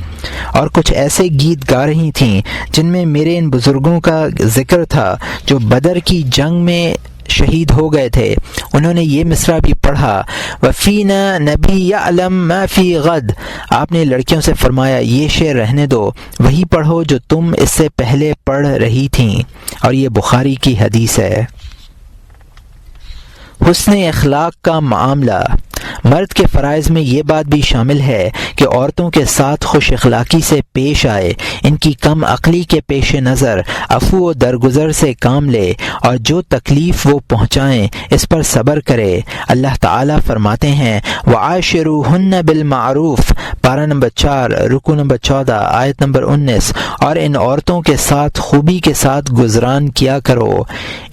اور کچھ ایسے گیت گا رہی تھیں جن میں میرے ان بزرگوں کا ذکر تھا جو بدر کی جنگ میں شہید ہو گئے تھے۔ انہوں نے یہ مصرع بھی پڑھا وفینا نبی یعلم ما فی غد۔ آپ نے لڑکیوں سے فرمایا یہ شعر رہنے دو، وہی پڑھو جو تم اس سے پہلے پڑھ رہی تھیں، اور یہ بخاری کی حدیث ہے۔ حسن اخلاق کا معاملہ۔ مرد کے فرائض میں یہ بات بھی شامل ہے کہ عورتوں کے ساتھ خوش اخلاقی سے پیش آئے، ان کی کم عقلی کے پیش نظر عفو و درگزر سے کام لے، اور جو تکلیف وہ پہنچائیں اس پر صبر کرے۔ اللہ تعالیٰ فرماتے ہیں وعاشروہن بالمعروف، پارہ نمبر 4 رکوع نمبر 14 آیت نمبر 19، اور ان عورتوں کے ساتھ خوبی کے ساتھ گزران کیا کرو۔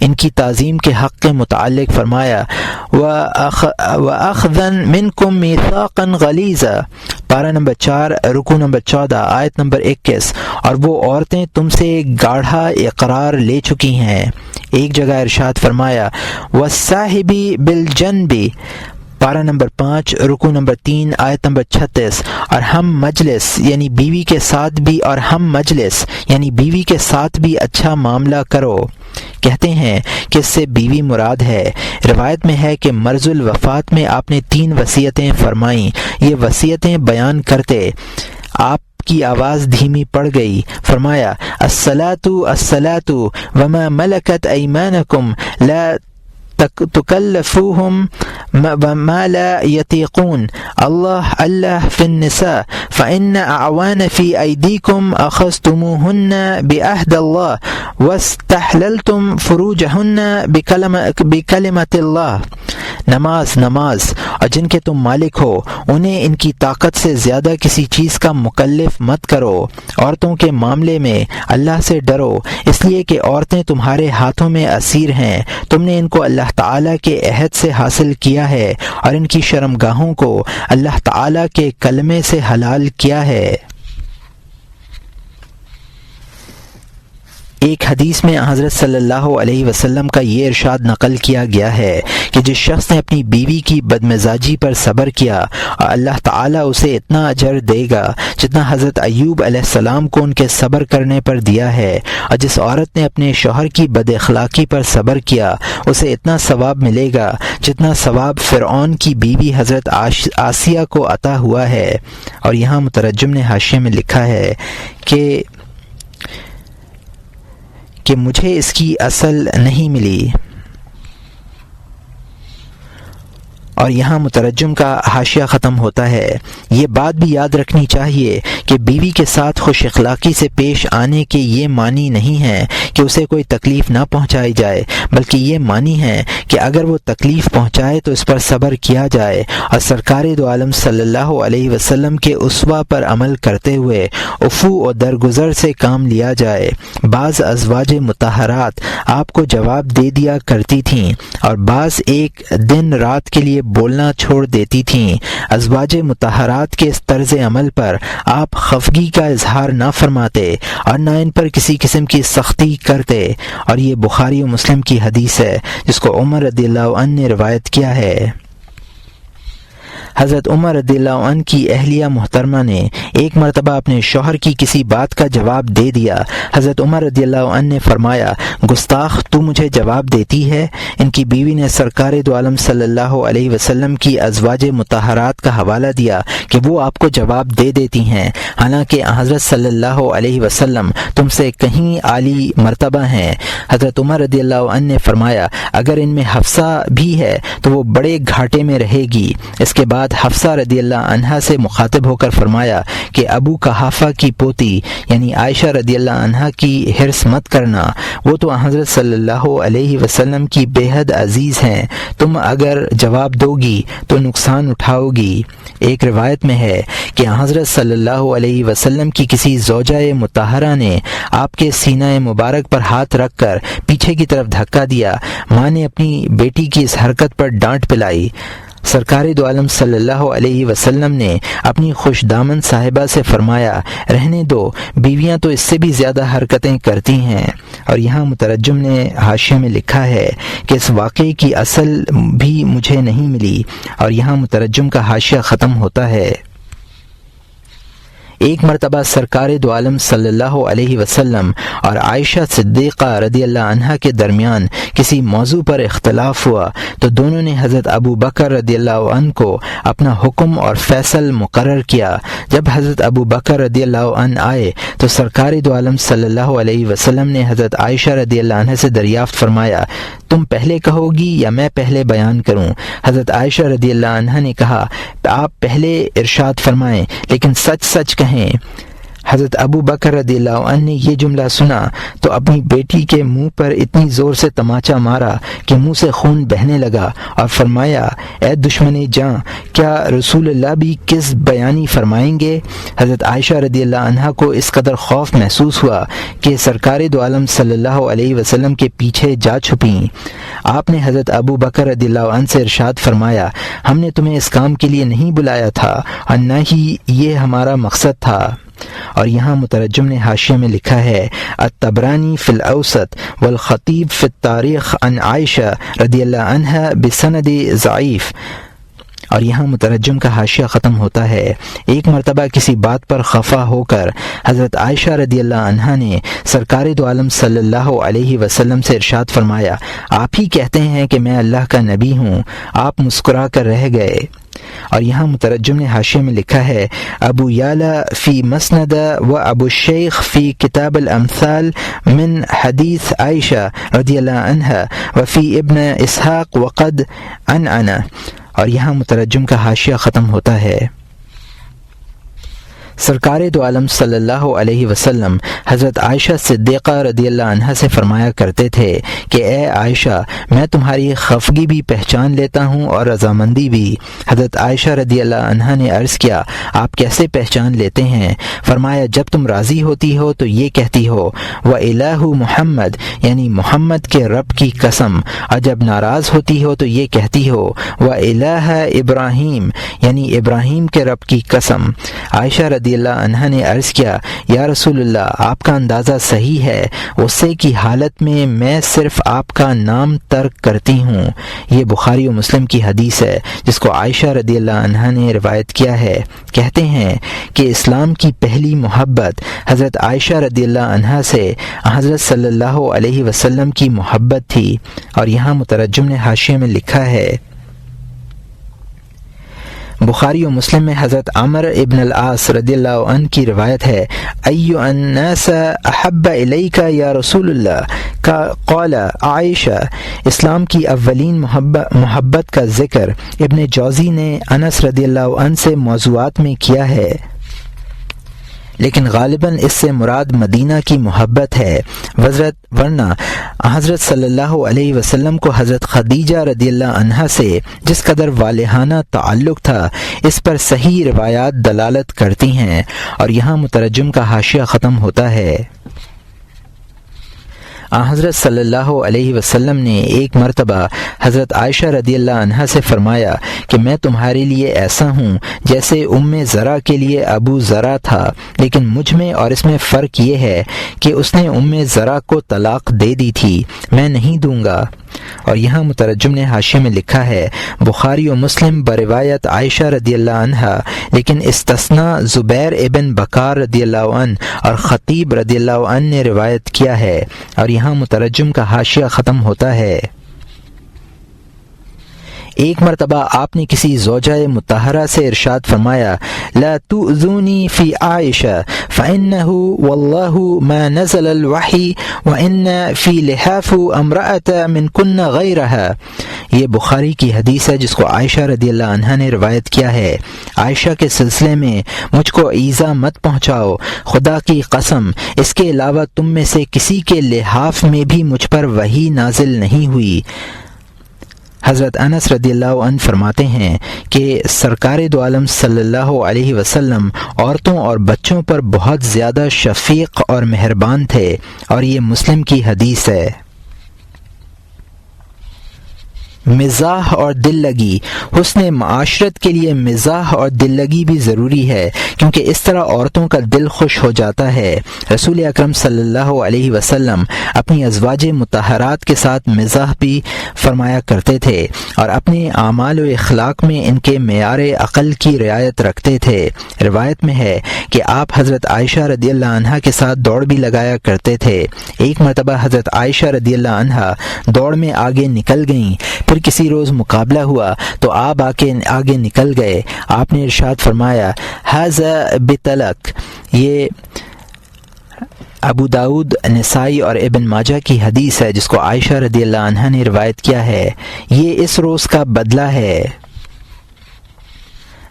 ان کی تعظیم کے حق کے متعلق فرمایا وَأَخْذًا مِنْكُمْ مِيثَاقًا غَلِيظًا، پارہ نمبر 4 رکوع نمبر 14 آیت نمبر 21، اور وہ عورتیں تم سے گاڑھا اقرار لے چکی ہیں۔ ایک جگہ ارشاد فرمایا وَالصَّاحِبِ بِالْجَنْبِ، پارہ نمبر 5 رکوع نمبر 3 آیت نمبر 36، اور ہم مجلس یعنی بیوی کے ساتھ بھی، اور ہم مجلس یعنی بیوی کے ساتھ بھی اچھا معاملہ کرو۔ کہتے ہیں کہ اس سے بیوی مراد ہے۔ روایت میں ہے کہ مرض الوفات میں آپ نے 3 وصیتیں فرمائیں۔ یہ وصیتیں بیان کرتے آپ کی آواز دھیمی پڑ گئی۔ فرمایا الصلاۃ الصلاۃ وما ملکت ایمانکم لا تکلفوہم ما لا یطیقون، اللہ فی النساء فإن اعوان فی ایدیکم اخذتموہن بعہد اللہ واستحللتم فروجہن بکلمۃ اللہ۔ نماز نماز، اور جن کے تم مالک ہو انہیں ان کی طاقت سے زیادہ کسی چیز کا مکلف مت کرو۔ عورتوں کے معاملے میں اللہ سے ڈرو، اس لیے کہ عورتیں تمہارے ہاتھوں میں اسیر ہیں۔ تم نے ان کو اللہ تعالیٰ کے عہد سے حاصل کیا ہے اور ان کی شرمگاہوں کو اللہ تعالیٰ کے کلمے سے حلال کیا ہے۔ ایک حدیث میں حضرت صلی اللہ علیہ وسلم کا یہ ارشاد نقل کیا گیا ہے کہ جس شخص نے اپنی بیوی کی بدمزاجی پر صبر کیا اور اللہ تعالیٰ اسے اتنا اجر دے گا جتنا حضرت ایوب علیہ السلام کو ان کے صبر کرنے پر دیا ہے، اور جس عورت نے اپنے شوہر کی بد اخلاقی پر صبر کیا اسے اتنا ثواب ملے گا جتنا ثواب فرعون کی بیوی حضرت آسیہ کو عطا ہوا ہے۔ اور یہاں مترجم نے حاشیے میں لکھا ہے کہ مجھے اس کی اصل نہیں ملی، اور یہاں مترجم کا حاشیہ ختم ہوتا ہے۔ یہ بات بھی یاد رکھنی چاہیے کہ بیوی کے ساتھ خوش اخلاقی سے پیش آنے کے یہ معنی نہیں ہے کہ اسے کوئی تکلیف نہ پہنچائی جائے، بلکہ یہ معنی ہے کہ اگر وہ تکلیف پہنچائے تو اس پر صبر کیا جائے اور سرکار دو عالم صلی اللہ علیہ وسلم کے اسوہ پر عمل کرتے ہوئے عفو و درگزر سے کام لیا جائے۔ بعض ازواج مطہرات آپ کو جواب دے دیا کرتی تھیں اور بعض ایک دن رات کے لیے بولنا چھوڑ دیتی تھیں۔ ازواج مطہرات کے اس طرز عمل پر آپ خفگی کا اظہار نہ فرماتے اور نہ ان پر کسی قسم کی سختی کرتے، اور یہ بخاری و مسلم کی حدیث ہے جس کو عمر رضی اللہ عنہ نے روایت کیا ہے۔ حضرت عمر رضی اللہ عنہ کی اہلیہ محترمہ نے ایک مرتبہ اپنے شوہر کی کسی بات کا جواب دے دیا۔ حضرت عمر رضی اللہ عنہ نے فرمایا، گستاخ، تو مجھے جواب دیتی ہے؟ ان کی بیوی نے سرکار دو عالم صلی اللہ علیہ وسلم کی ازواج مطہرات کا حوالہ دیا کہ وہ آپ کو جواب دے دیتی ہیں، حالانکہ حضرت صلی اللہ علیہ وسلم تم سے کہیں عالی مرتبہ ہیں۔ حضرت عمر رضی اللہ عنہ نے فرمایا، اگر ان میں حفصہ بھی ہے تو وہ بڑے گھاٹے میں رہے گی۔ اس کے بعد حفصہ رضی اللہ عنہا سے مخاطب ہو کر فرمایا کہ ابو قحافہ کی پوتی یعنی عائشہ رضی اللہ عنہا کی حرص مت کرنا، وہ تو حضرت صلی اللہ علیہ وسلم کی بے حد عزیز ہیں، تم اگر جواب دو گی تو نقصان اٹھاؤ گی۔ ایک روایت میں ہے کہ حضرت صلی اللہ علیہ وسلم کی کسی زوجہ مطہرہ نے آپ کے سینہ مبارک پر ہاتھ رکھ کر پیچھے کی طرف دھکا دیا۔ ماں نے اپنی بیٹی کی اس حرکت پر ڈانٹ پلائی۔ سرکار دو عالم صلی اللہ علیہ وسلم نے اپنی خوش دامن صاحبہ سے فرمایا، رہنے دو، بیویاں تو اس سے بھی زیادہ حرکتیں کرتی ہیں۔ اور یہاں مترجم نے حاشیے میں لکھا ہے کہ اس واقعے کی اصل بھی مجھے نہیں ملی، اور یہاں مترجم کا حاشیہ ختم ہوتا ہے۔ ایک مرتبہ سرکار دو عالم صلی اللہ علیہ وسلم اور عائشہ صدیقہ رضی اللہ عنہا کے درمیان کسی موضوع پر اختلاف ہوا تو دونوں نے حضرت ابو بکر رضی اللہ عنہ کو اپنا حکم اور فیصل مقرر کیا۔ جب حضرت ابو بکر رضی اللہ عنہ آئے تو سرکار دو عالم صلی اللہ علیہ وسلم نے حضرت عائشہ رضی اللہ عنہ سے دریافت فرمایا، تم پہلے کہو گی یا میں پہلے بیان کروں؟ حضرت عائشہ رضی اللہ عنہ نے کہا، آپ پہلے ارشاد فرمائیں، لیکن سچ سچ کہیں۔ حضرت ابو بکر رضی اللہ عنہ نے یہ جملہ سنا تو اپنی بیٹی کے منہ پر اتنی زور سے تماچا مارا کہ منہ سے خون بہنے لگا اور فرمایا، اے دشمن جاں، کیا رسول اللہ بھی کس بیانی فرمائیں گے؟ حضرت عائشہ رضی اللہ عنہا کو اس قدر خوف محسوس ہوا کہ سرکار دو عالم صلی اللہ علیہ وسلم کے پیچھے جا چھپیں۔ آپ نے حضرت ابو بکر رضی اللہ عنہ سے ارشاد فرمایا، ہم نے تمہیں اس کام کے لیے نہیں بلایا تھا اور نہ ہی یہ ہمارا مقصد تھا۔ اور یہاں مترجم نے حاشیے میں لکھا ہے، الطبرانی فی الاوسط والخطیب فی التاریخ عن عائشہ رضی اللہ عنہ بسند ضعیف۔ اور یہاں مترجم کا حاشیہ ختم ہوتا ہے۔ ایک مرتبہ کسی بات پر خفا ہو کر حضرت عائشہ رضی اللہ عنہا نے سرکار دو عالم صلی اللہ علیہ وسلم سے ارشاد فرمایا، آپ ہی کہتے ہیں کہ میں اللہ کا نبی ہوں۔ آپ مسکرا کر رہ گئے۔ اور یہاں مترجم نے حاشیے میں لکھا ہے، ابو یعلا فی مسند و ابو الشیخ فی کتاب الامثال من حدیث عائشہ رضی اللہ عنہ وفی ابن اسحاق وقد عنعنہ۔ اور یہاں مترجم کا حاشیہ ختم ہوتا ہے۔ سرکار دو عالم صلی اللہ علیہ وسلم حضرت عائشہ صدیقہ رضی اللہ عنہا سے فرمایا کرتے تھے کہ اے عائشہ، میں تمہاری خفگی بھی پہچان لیتا ہوں اور رضامندی بھی۔ حضرت عائشہ رضی اللہ عنہا نے عرض کیا، آپ کیسے پہچان لیتے ہیں؟ فرمایا، جب تم راضی ہوتی ہو تو یہ کہتی ہو، وَإِلَٰهُ محمد، یعنی محمد کے رب کی قسم، اور جب ناراض ہوتی ہو تو یہ کہتی ہو، وَإِلَٰهَ ابراہیم، یعنی ابراہیم کے رب کی قسم۔ عائشہ رضی اللہ عنہا نے عرض کیا، یا رسول اللہ، آپ کا اندازہ صحیح ہے، غصے کی حالت میں میں صرف آپ کا نام ترک کرتی ہوں۔ یہ بخاری و مسلم کی حدیث ہے جس کو عائشہ رضی اللہ عنہا نے روایت کیا ہے۔ کہتے ہیں کہ اسلام کی پہلی محبت حضرت عائشہ رضی اللہ عنہا سے حضرت صلی اللہ علیہ وسلم کی محبت تھی۔ اور یہاں مترجم نے حاشیے میں لکھا ہے، بخاری و مسلم میں حضرت عمر ابن العاص رضی اللہ عنہ کی روایت ہے، ایو الناس احب الیک یا رسول اللہ کا قول عائشہ۔ اسلام کی اولین محبت کا ذکر ابن جوزی نے انس رضی اللہ عنہ سے موضوعات میں کیا ہے، لیکن غالباً اس سے مراد مدینہ کی محبت ہے، ورنہ حضرت صلی اللہ علیہ وسلم کو حضرت خدیجہ رضی اللہ عنہا سے جس قدر والہانہ تعلق تھا اس پر صحیح روایات دلالت کرتی ہیں۔ اور یہاں مترجم کا حاشیہ ختم ہوتا ہے۔ حضرت صلی اللہ علیہ وسلم نے ایک مرتبہ حضرت عائشہ رضی اللہ عنہا سے فرمایا کہ میں تمہارے لیے ایسا ہوں جیسے زرع کے لیے ابو زرع تھا، لیکن مجھ میں اور اس میں فرق یہ ہے کہ اس نے زرع کو طلاق دے دی تھی، میں نہیں دوں گا۔ اور یہاں مترجم نے حاشیے میں لکھا ہے بخاری و مسلم بروایت عائشہ رضی اللہ عنہا، لیکن استثناء زبیر ابن بکار رضی اللہ عنہ اور خطیب رضی اللہ عنہ نے روایت کیا ہے۔ اور یہاں مترجم کا حاشیہ ختم ہوتا ہے۔ ایک مرتبہ آپ نے کسی زوجہ مطہرہ سے ارشاد فرمایا لا تؤذونی فی عائشہ فإنہ واللہ ما نزل الوحی وإن فی لحاف امرأۃ من کن غیرہا۔ یہ بخاری کی حدیث ہے جس کو عائشہ رضی اللہ عنہا نے روایت کیا ہے۔ عائشہ کے سلسلے میں مجھ کو ایذا مت پہنچاؤ، خدا کی قسم اس کے علاوہ تم میں سے کسی کے لحاف میں بھی مجھ پر وحی نازل نہیں ہوئی۔ حضرت انس رضی اللہ عنہ فرماتے ہیں کہ سرکار دو عالم صلی اللہ علیہ وسلم عورتوں اور بچوں پر بہت زیادہ شفیق اور مہربان تھے، اور یہ مسلم کی حدیث ہے۔ مزاح اور دل لگی، حسن معاشرت کے لیے مزاح اور دل لگی بھی ضروری ہے، کیونکہ اس طرح عورتوں کا دل خوش ہو جاتا ہے۔ رسول اکرم صلی اللہ علیہ وسلم اپنی ازواج مطہرات کے ساتھ مزاح بھی فرمایا کرتے تھے، اور اپنے اعمال و اخلاق میں ان کے معیار عقل کی رعایت رکھتے تھے۔ روایت میں ہے کہ آپ حضرت عائشہ رضی اللہ عنہا کے ساتھ دوڑ بھی لگایا کرتے تھے۔ ایک مرتبہ حضرت عائشہ رضی اللہ عنہا دوڑ میں آگے نکل گئیں، پھر کسی روز مقابلہ ہوا تو آپ آگے نکل گئے۔ آپ نے ارشاد فرمایا ھذا بطلق۔ یہ ابو داؤد، نسائی اور ابن ماجہ کی حدیث ہے جس کو عائشہ رضی اللہ عنہا نے روایت کیا ہے۔ یہ اس روز کا بدلہ ہے۔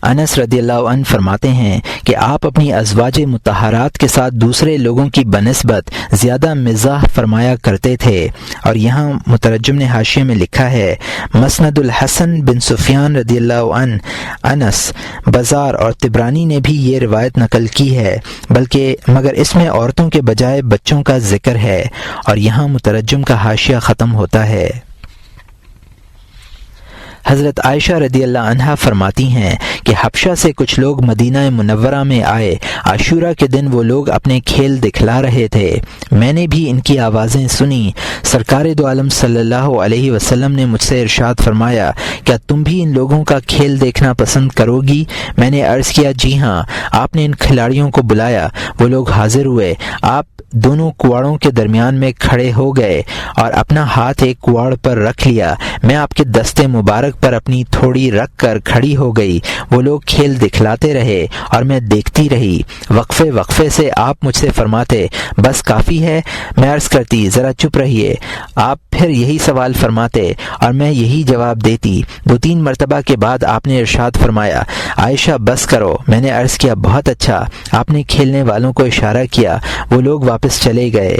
انس رضی اللہ عنہ فرماتے ہیں کہ آپ اپنی ازواج مطہرات کے ساتھ دوسرے لوگوں کی بنسبت زیادہ مزاح فرمایا کرتے تھے۔ اور یہاں مترجم نے حاشیے میں لکھا ہے مسند الحسن بن سفیان رضی اللہ عنہ، انس، بزار اور طبرانی نے بھی یہ روایت نقل کی ہے، مگر اس میں عورتوں کے بجائے بچوں کا ذکر ہے۔ اور یہاں مترجم کا حاشیہ ختم ہوتا ہے۔ حضرت عائشہ رضی اللہ عنہا فرماتی ہیں کہ حبشہ سے کچھ لوگ مدینہ منورہ میں آئے۔ عاشورہ کے دن وہ لوگ اپنے کھیل دکھلا رہے تھے، میں نے بھی ان کی آوازیں سنی۔ سرکار دو عالم صلی اللہ علیہ وسلم نے مجھ سے ارشاد فرمایا کیا تم بھی ان لوگوں کا کھیل دیکھنا پسند کرو گی؟ میں نے عرض کیا جی ہاں۔ آپ نے ان کھلاڑیوں کو بلایا، وہ لوگ حاضر ہوئے۔ آپ دونوں کواڑوں کے درمیان میں کھڑے ہو گئے اور اپنا ہاتھ ایک کواڑ پر رکھ لیا۔ میں آپ کے دستے مبارک پر اپنی تھوڑی رکھ کر کھڑی ہو گئی۔ وہ لوگ کھیل دکھلاتے رہے اور میں دیکھتی رہی۔ وقفے سے آپ مجھ سے فرماتے بس کافی ہے، میں عرض کرتی ذرا چپ رہیے۔ آپ پھر یہی سوال فرماتے اور میں یہی جواب دیتی۔ 2-3 مرتبہ کے بعد آپ نے ارشاد فرمایا عائشہ بس کرو۔ میں نے عرض کیا بہت اچھا۔ آپ نے کھیلنے والوں کو اشارہ کیا، وہ لوگ واپس چلے گئے۔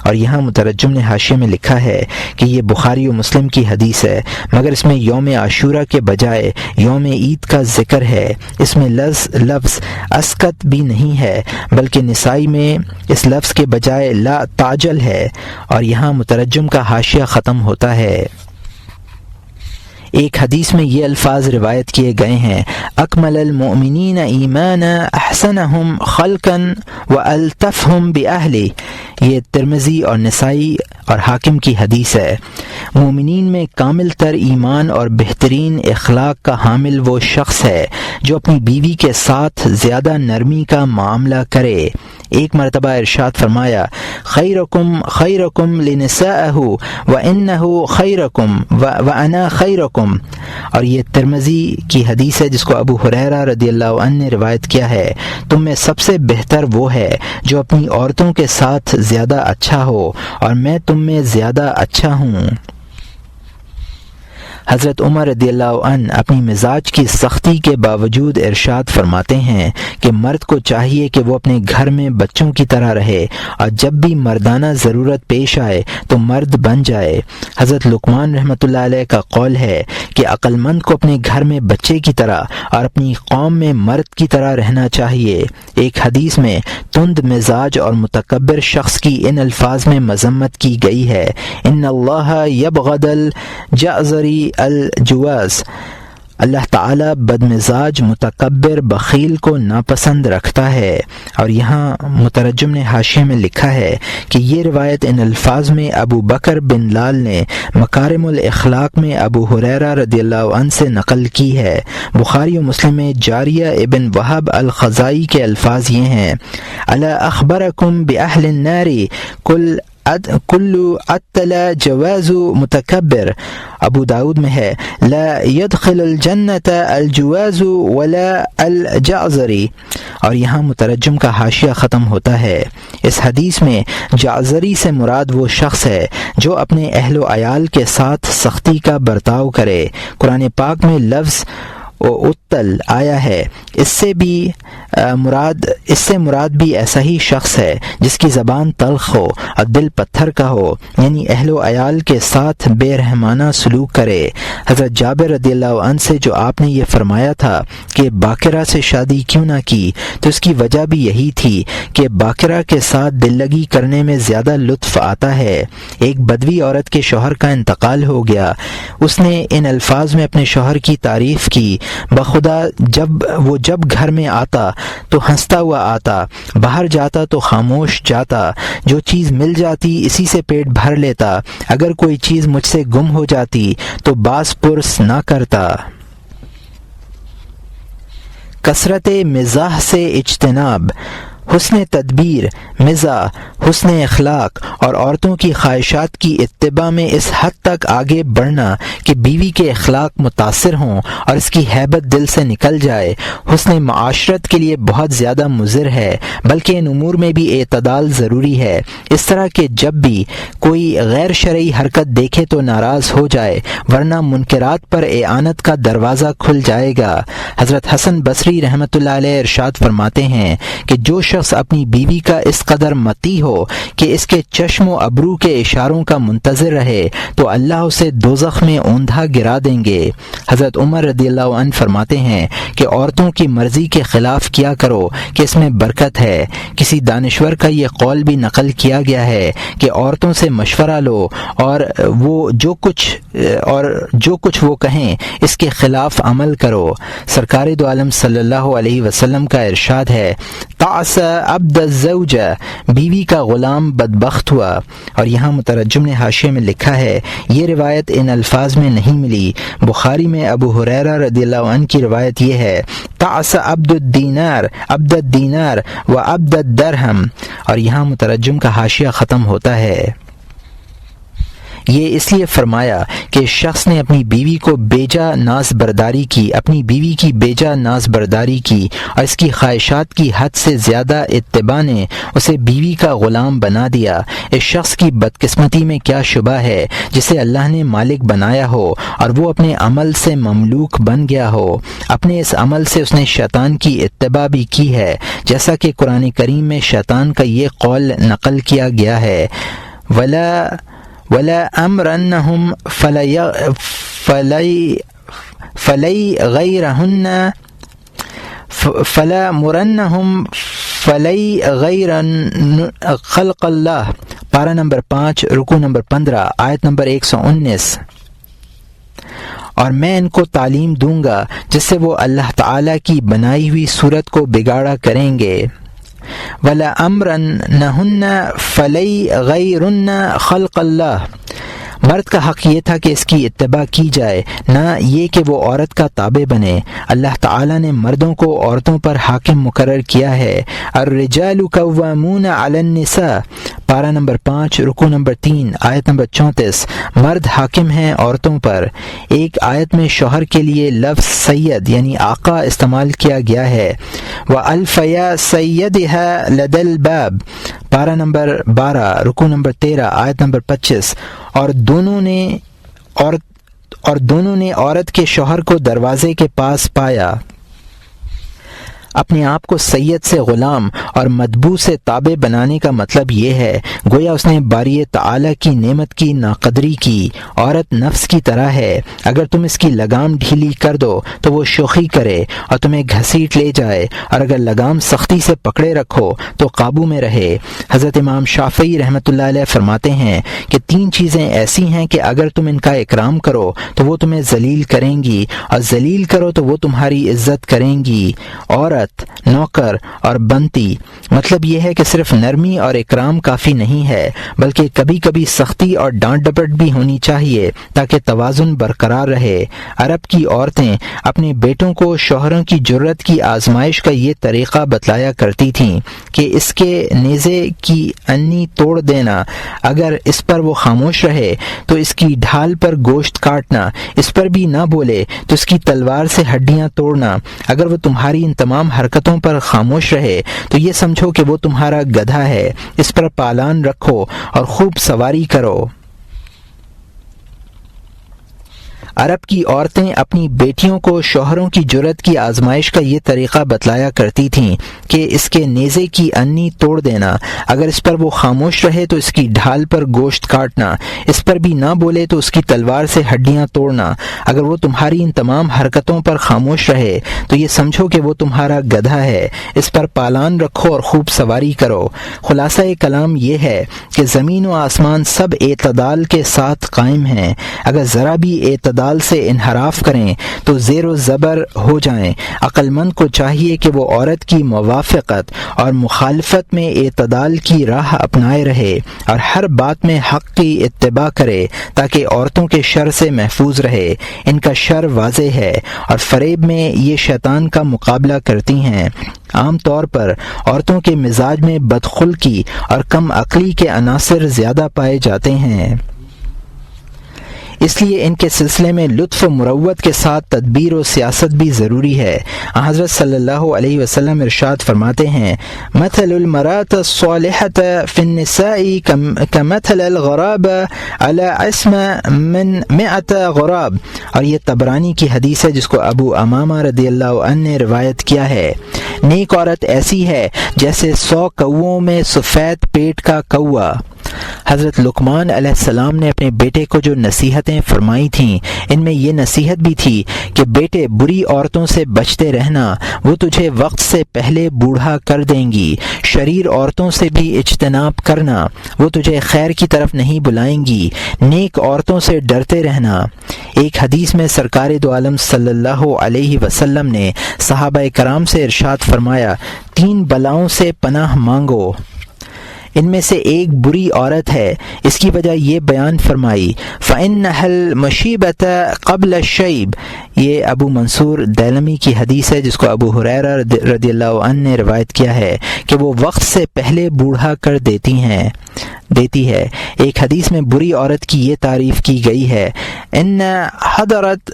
اور یہاں مترجم نے حاشیے میں لکھا ہے کہ یہ بخاری و مسلم کی حدیث ہے، مگر اس میں یوم عاشورہ کے بجائے یوم عید کا ذکر ہے۔ اس میں لفظ اسکت بھی نہیں ہے، بلکہ نسائی میں اس لفظ کے بجائے لا تعجل ہے۔ اور یہاں مترجم کا حاشیہ ختم ہوتا ہے۔ ایک حدیث میں یہ الفاظ روایت کیے گئے ہیں اکمل المؤمنین ایمانا احسنہم خلقا والطفہم باہلہ۔ یہ ترمذی اور نسائی اور حاکم کی حدیث ہے۔ مومنین میں کامل تر ایمان اور بہترین اخلاق کا حامل وہ شخص ہے جو اپنی بیوی کے ساتھ زیادہ نرمی کا معاملہ کرے۔ ایک مرتبہ ارشاد فرمایا خیرکم لنسائہ وانہ خیرکم وانا خیرکم۔ اور یہ ترمذی کی حدیث ہے جس کو ابو ہریرہ رضی اللہ عنہ نے روایت کیا ہے، تم میں سب سے بہتر وہ ہے جو اپنی عورتوں کے ساتھ زیادہ اچھا ہو، اور میں تم میں زیادہ اچھا ہوں۔ حضرت عمر رضی اللہ عنہ اپنی مزاج کی سختی کے باوجود ارشاد فرماتے ہیں کہ مرد کو چاہیے کہ وہ اپنے گھر میں بچوں کی طرح رہے اور جب بھی مردانہ ضرورت پیش آئے تو مرد بن جائے۔ حضرت لقمان رحمۃ اللہ علیہ کا قول ہے کہ عقل مند کو اپنے گھر میں بچے کی طرح اور اپنی قوم میں مرد کی طرح رہنا چاہیے۔ ایک حدیث میں تند مزاج اور متکبر شخص کی ان الفاظ میں مذمت کی گئی ہے، ان اللہ یبغض الجعزری الجواز، اللہ تعالیٰ بدمزاج متکبر بخیل کو ناپسند رکھتا ہے۔ اور یہاں مترجم نے حاشیے میں لکھا ہے کہ یہ روایت ان الفاظ میں ابو بکر بن لال نے مکارم الاخلاق میں ابو ہریرہ رضی اللہ عنہ سے نقل کی ہے۔ بخاری و مسلم میں جاریہ ابن وہب الخزائی کے الفاظ یہ ہیں، الا اخبرکم باہل النار کل عطل جواز متکبر، ابو داود میں ہے لا يدخل الجنت الجواز ولا الجعزری۔ اور یہاں مترجم کا حاشیہ ختم ہوتا ہے۔ اس حدیث میں جعزری سے مراد وہ شخص ہے جو اپنے اہل و عیال کے ساتھ سختی کا برتاؤ کرے۔ قرآن پاک میں لفظ اتل آیا ہے، اس سے مراد بھی ایسا ہی شخص ہے جس کی زبان تلخ ہو اور دل پتھر کا ہو، یعنی اہل و عیال کے ساتھ بے رحمانہ سلوک کرے۔ حضرت جابر رضی اللہ عنہ سے جو آپ نے یہ فرمایا تھا کہ باقرہ سے شادی کیوں نہ کی، تو اس کی وجہ بھی یہی تھی کہ باقرہ کے ساتھ دل لگی کرنے میں زیادہ لطف آتا ہے۔ ایک بدوی عورت کے شوہر کا انتقال ہو گیا، اس نے ان الفاظ میں اپنے شوہر کی تعریف کی، بخدا جب گھر میں آتا تو ہنستا ہوا آتا، باہر جاتا تو خاموش جاتا، جو چیز مل جاتی اسی سے پیٹ بھر لیتا، اگر کوئی چیز مجھ سے گم ہو جاتی تو باز پرس نہ کرتا۔ کثرت مزاح سے اجتناب، حسن تدبیر، مزاح، حسن اخلاق اور عورتوں کی خواہشات کی اتباع میں اس حد تک آگے بڑھنا کہ بیوی کے اخلاق متاثر ہوں اور اس کی ہیبت دل سے نکل جائے، حسن معاشرت کے لیے بہت زیادہ مضر ہے، بلکہ ان امور میں بھی اعتدال ضروری ہے، اس طرح کہ جب بھی کوئی غیر شرعی حرکت دیکھے تو ناراض ہو جائے، ورنہ منکرات پر اعانت کا دروازہ کھل جائے گا۔ حضرت حسن بصری رحمۃ اللہ علیہ ارشاد فرماتے ہیں کہ جو شخص اپنی بیوی کا اس قدر مطیع ہو کہ اس کے چشم و ابرو کے اشاروں کا منتظر رہے تو اللہ اسے دوزخ میں اوندھا گرا دیں گے۔ حضرت عمر رضی اللہ عنہ فرماتے ہیں کہ عورتوں کی مرضی کے خلاف کیا کرو کہ اس میں برکت ہے۔ کسی دانشور کا یہ قول بھی نقل کیا گیا ہے کہ عورتوں سے مشورہ لو اور جو کچھ وہ کہیں اس کے خلاف عمل کرو۔ سرکار دو عالم صلی اللہ علیہ وسلم کا ارشاد ہے، تعس عبد الزوجہ، بیوی کا غلام بدبخت ہوا۔ اور یہاں مترجم نے حاشیے میں لکھا ہے، یہ روایت ان الفاظ میں نہیں ملی۔ بخاری میں ابو ہریرہ رضی اللہ عنہ کی روایت یہ ہے، تعس عبد الدینار و عبد الدرہم۔ اور یہاں مترجم کا حاشیہ ختم ہوتا ہے۔ یہ اس لیے فرمایا کہ شخص نے اپنی بیوی کی بیجا ناز برداری کی اور اس کی خواہشات کی حد سے زیادہ اتباع نے اسے بیوی کا غلام بنا دیا۔ اس شخص کی بدقسمتی میں کیا شبہ ہے جسے اللہ نے مالک بنایا ہو اور وہ اپنے عمل سے مملوک بن گیا ہو۔ اپنے اس عمل سے اس نے شیطان کی اتباع بھی کی ہے، جیسا کہ قرآن کریم میں شیطان کا یہ قول نقل کیا گیا ہے، وَلَا أَمْرَنَّهُمْ فَلَيْغَيْرَنَّ خَلْقَ اللَّهِ، پارہ نمبر 5 رکوع نمبر 15 آیت نمبر 119۔ اور میں ان کو تعلیم دوں گا جس سے وہ اللہ تعالیٰ کی بنائی ہوئی صورت کو بگاڑا کریں گے۔ وَلَا أَمْرَنَّهُنَّ فَلَيْغَيْرُنَّ خَلْقَ اللَّهِ، مرد کا حق یہ تھا کہ اس کی اتباع کی جائے، نہ یہ کہ وہ عورت کا تابع بنے۔ اللہ تعالیٰ نے مردوں کو عورتوں پر حاکم مقرر کیا ہے۔ الرجال قوامون علی النساء، پارہ نمبر 5 رکوع نمبر 3 آیت نمبر 34، مرد حاکم ہیں عورتوں پر۔ ایک آیت میں شوہر کے لیے لفظ سید یعنی آقا استعمال کیا گیا ہے، وَأَلْفَ يَا سَيِّدِهَا لَدَى الْبَابِ، پارہ نمبر 12 رکوع نمبر 13 آیت نمبر 25، اور اور دونوں نے عورت کے شوہر کو دروازے کے پاس پایا۔ اپنے آپ کو سید سے غلام اور مدبو سے تابع بنانے کا مطلب یہ ہے گویا اس نے باری تعالی کی نعمت کی ناقدری کی۔ عورت نفس کی طرح ہے، اگر تم اس کی لگام ڈھیلی کر دو تو وہ شوخی کرے اور تمہیں گھسیٹ لے جائے، اور اگر لگام سختی سے پکڑے رکھو تو قابو میں رہے۔ حضرت امام شافعی رحمۃ اللہ علیہ فرماتے ہیں کہ 3 چیزیں ایسی ہیں کہ اگر تم ان کا اکرام کرو تو وہ تمہیں ذلیل کریں گی، اور ذلیل کرو تو وہ تمہاری عزت کریں گی۔ عورت، نوکر اور بنتی۔ مطلب یہ ہے کہ صرف نرمی اور اکرام کافی نہیں ہے، بلکہ کبھی کبھی سختی اور ڈانٹ ڈپٹ بھی ہونی چاہیے تاکہ توازن برقرار رہے۔ عرب کی عورتیں اپنے بیٹوں کو شوہروں کی جرت کی آزمائش کا یہ طریقہ بتلایا کرتی تھیں کہ اس کے نیزے کی انی توڑ دینا، اگر اس پر وہ خاموش رہے تو اس کی ڈھال پر گوشت کاٹنا، اس پر بھی نہ بولے تو اس کی تلوار سے ہڈیاں توڑنا، اگر وہ تمہاری ان تمام حرکتوں پر خاموش رہے تو یہ سمجھو کہ وہ تمہارا گدھا ہے، اس پر پالان رکھو اور خوب سواری کرو۔ عرب کی عورتیں اپنی بیٹیوں کو شوہروں کی جرت کی آزمائش کا یہ طریقہ بتلایا کرتی تھیں کہ اس کے نیزے کی انی توڑ دینا، اگر اس پر وہ خاموش رہے تو اس کی ڈھال پر گوشت کاٹنا، اس پر بھی نہ بولے تو اس کی تلوار سے ہڈیاں توڑنا، اگر وہ تمہاری ان تمام حرکتوں پر خاموش رہے تو یہ سمجھو کہ وہ تمہارا گدھا ہے، اس پر پالان رکھو اور خوب سواری کرو۔ خلاصہ کلام یہ ہے کہ زمین و آسمان سب اعتدال کے ساتھ قائم ہیں، اگر ذرا بھی اعتدال سے انحراف کریں تو زیر و زبر ہو جائیں۔ عقل مند کو چاہیے کہ وہ عورت کی موافقت اور مخالفت میں اعتدال کی راہ اپنائے رہے اور ہر بات میں حق کی اتباع کرے تاکہ عورتوں کے شر سے محفوظ رہے۔ ان کا شر واضح ہے اور فریب میں یہ شیطان کا مقابلہ کرتی ہیں۔ عام طور پر عورتوں کے مزاج میں بدخلقی اور کم عقلی کے عناصر زیادہ پائے جاتے ہیں، اس لیے ان کے سلسلے میں لطف و مروت کے ساتھ تدبیر و سیاست بھی ضروری ہے۔ حضرت صلی اللہ علیہ وسلم ارشاد فرماتے ہیں، مثل المرأة الصالحة في النساء كمثل الغراب على عصم من 100 غراب، اور یہ طبرانی کی حدیث ہے جس کو ابو امامہ رضی اللہ عنہ نے روایت کیا ہے۔ نیک عورت ایسی ہے جیسے 100 کوؤں میں سفید پیٹ کا کوا۔ حضرت لقمان علیہ السلام نے اپنے بیٹے کو جو نصیحتیں فرمائی تھیں ان میں یہ نصیحت بھی تھی کہ بیٹے بری عورتوں سے بچتے رہنا، وہ تجھے وقت سے پہلے بوڑھا کر دیں گی۔ شریر عورتوں سے بھی اجتناب کرنا، وہ تجھے خیر کی طرف نہیں بلائیں گی۔ نیک عورتوں سے ڈرتے رہنا۔ ایک حدیث میں سرکار دو عالم صلی اللہ علیہ وسلم نے صحابہ کرام سے ارشاد فرمایا، 3 بلاؤں سے پناہ مانگو، ان میں سے ایک بری عورت ہے۔ اس کی وجہ یہ بیان فرمائی، فَإِنَّهَا الْمُشِيبَةَ قَبْلَ الشَّيْبِ، یہ ابو منصور دیلمی کی حدیث ہے جس کو ابو ہریرہ رضی اللہ عنہ نے روایت کیا ہے کہ وہ وقت سے پہلے بوڑھا کر دیتی ہے۔ ایک حدیث میں بری عورت کی یہ تعریف کی گئی ہے، ان حضرت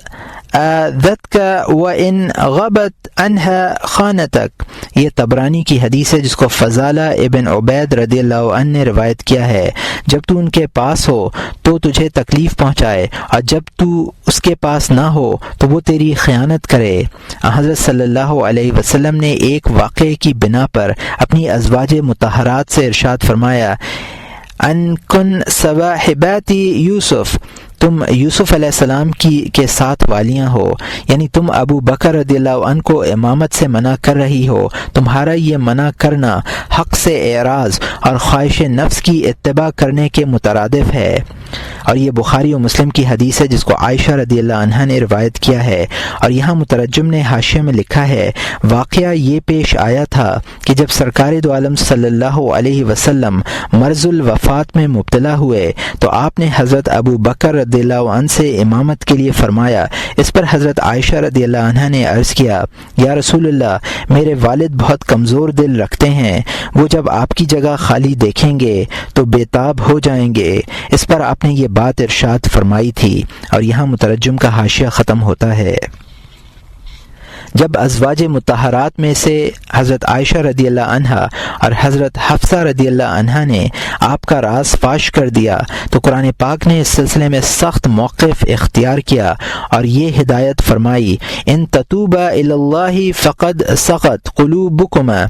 ذاتک وان غبت عنها خانتک، یہ طبرانی کی حدیث ہے جس کو فضالہ ابن عبید رضی اللہ عنہ نے روایت کیا ہے، جب تو ان کے پاس ہو تو تجھے تکلیف پہنچائے اور جب تو اس کے پاس نہ ہو تو وہ تیری خیانت کرے۔ حضرت صلی اللہ علیہ وسلم نے ایک واقعے کی بنا پر اپنی ازواج مطہرات سے ارشاد فرمایا، ان کن صواحباتی یوسف، تم یوسف علیہ السلام کے ساتھ والیاں ہو، یعنی تم ابو بکر رضی اللہ عنہ کو امامت سے منع کر رہی ہو۔ تمہارا یہ منع کرنا حق سے اعراض اور خواہش نفس کی اتباع کرنے کے مترادف ہے، اور یہ بخاری و مسلم کی حدیث ہے جس کو عائشہ رضی اللہ عنہا نے روایت کیا ہے۔ اور یہاں مترجم نے حاشیہ میں لکھا ہے، واقعہ یہ پیش آیا تھا کہ جب سرکار دو عالم صلی اللہ علیہ وسلم مرض الوفات میں مبتلا ہوئے تو آپ نے حضرت ابو بکر رضی اللہ عنہ سے امامت کے لیے فرمایا۔ اس پر حضرت عائشہ رضی اللہ عنہا نے عرض کیا، یا رسول اللہ، میرے والد بہت کمزور دل رکھتے ہیں، وہ جب آپ کی جگہ خالی دیکھیں گے تو بےتاب ہو جائیں گے۔ اس پر آپ نے یہ بات ارشاد فرمائی تھی، اور یہاں مترجم کا حاشیہ ختم ہوتا ہے۔ جب ازواج مطہرات میں سے حضرت عائشہ رضی اللہ عنہا اور حضرت حفصہ رضی اللہ عنہا نے آپ کا راز فاش کر دیا تو قرآن پاک نے اس سلسلے میں سخت موقف اختیار کیا اور یہ ہدایت فرمائی، ان تتوبا الی اللہ فقد سقط قلوبکما،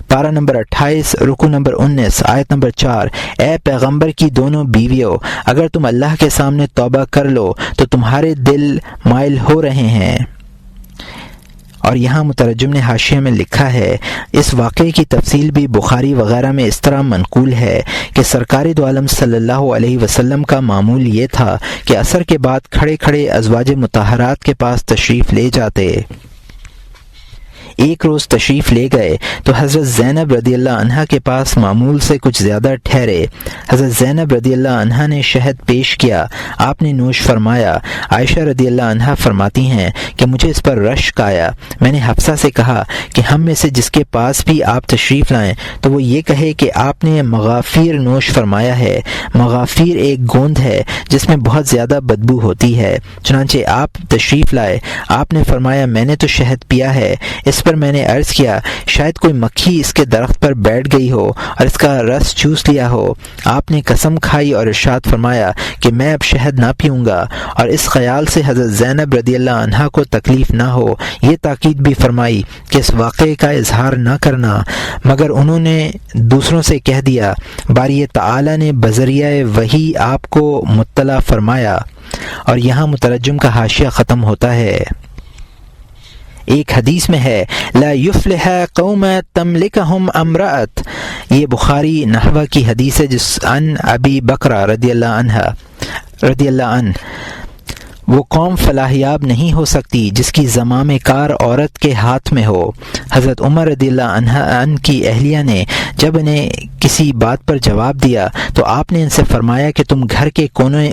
پارہ نمبر 28 رکوع نمبر 19 آیت نمبر 4، اے پیغمبر کی دونوں بیویوں، اگر تم اللہ کے سامنے توبہ کر لو تو تمہارے دل مائل ہو رہے ہیں۔ اور یہاں مترجم نے حاشیے میں لکھا ہے، اس واقعے کی تفصیل بھی بخاری وغیرہ میں اس طرح منقول ہے کہ سرکار دو عالم صلی اللہ علیہ وسلم کا معمول یہ تھا کہ عصر کے بعد کھڑے کھڑے ازواج مطہرات کے پاس تشریف لے جاتے۔ ایک روز تشریف لے گئے تو حضرت زینب رضی اللہ عنہا کے پاس معمول سے کچھ زیادہ ٹھہرے۔ حضرت زینب رضی اللہ عنہا نے شہد پیش کیا، آپ نے نوش فرمایا۔ عائشہ رضی اللہ عنہا فرماتی ہیں کہ مجھے اس پر رشک آیا، میں نے حفصہ سے کہا کہ ہم میں سے جس کے پاس بھی آپ تشریف لائیں تو وہ یہ کہے کہ آپ نے مغافیر نوش فرمایا ہے۔ مغافیر ایک گوند ہے جس میں بہت زیادہ بدبو ہوتی ہے، چنانچہ آپ تشریف لائے، آپ نے فرمایا میں نے تو شہد پیا ہے۔ اس پر میں نے عرض کیا شاید کوئی مکھی اس کے درخت پر بیٹھ گئی ہو اور اس کا رس چوس لیا ہو۔ آپ نے قسم کھائی اور ارشاد فرمایا کہ میں اب شہد نہ پیوں گا، اور اس خیال سے حضرت زینب رضی اللہ عنہا کو تکلیف نہ ہو یہ تاکید بھی فرمائی کہ اس واقعے کا اظہار نہ کرنا، مگر انہوں نے دوسروں سے کہہ دیا۔ باری تعالی نے بذریعہ وحی آپ کو مطلع فرمایا۔ اور یہاں مترجم کا حاشیہ ختم ہوتا ہے۔ ایک حدیث میں ہے لا یفلح قوم تملکہم امرأت، یہ بخاری نحوہ کی حدیث ہے جس عن ابی بکرہ رضی اللہ عنہ، وہ قوم فلاحیاب نہیں ہو سکتی جس کی زمام کار عورت کے ہاتھ میں ہو۔ حضرت عمر رضی اللہ عنہ کی اہلیہ نے جب انہیں کسی بات پر جواب دیا تو آپ نے ان سے فرمایا کہ تم گھر کے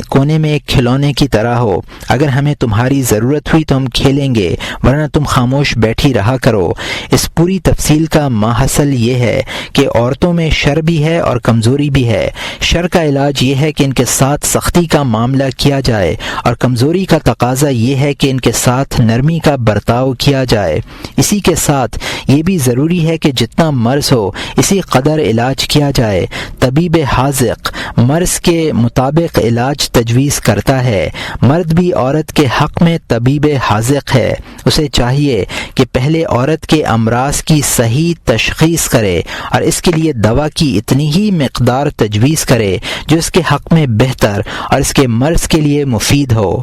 کونے میں ایک کھلونے کی طرح ہو، اگر ہمیں تمہاری ضرورت ہوئی تو ہم کھیلیں گے ورنہ تم خاموش بیٹھی رہا کرو۔ اس پوری تفصیل کا ماحصل یہ ہے کہ عورتوں میں شر بھی ہے اور کمزوری بھی ہے۔ شر کا علاج یہ ہے کہ ان کے ساتھ سختی کا معاملہ کیا جائے، اور کمزوری کا تقاضا یہ ہے کہ ان کے ساتھ نرمی کا برتاؤ کیا جائے۔ اسی کے ساتھ یہ بھی ضروری ہے کہ جتنا مرض ہو اسی قدر علاج کیا جائے۔ طبیب حاذق مرض کے مطابق علاج تجویز کرتا ہے۔ مرد بھی عورت کے حق میں طبیب حاذق ہے، اسے چاہیے کہ پہلے عورت کے امراض کی صحیح تشخیص کرے اور اس کے لیے دوا کی اتنی ہی مقدار تجویز کرے جو اس کے حق میں بہتر اور اس کے مرض کے لیے مفید ہو۔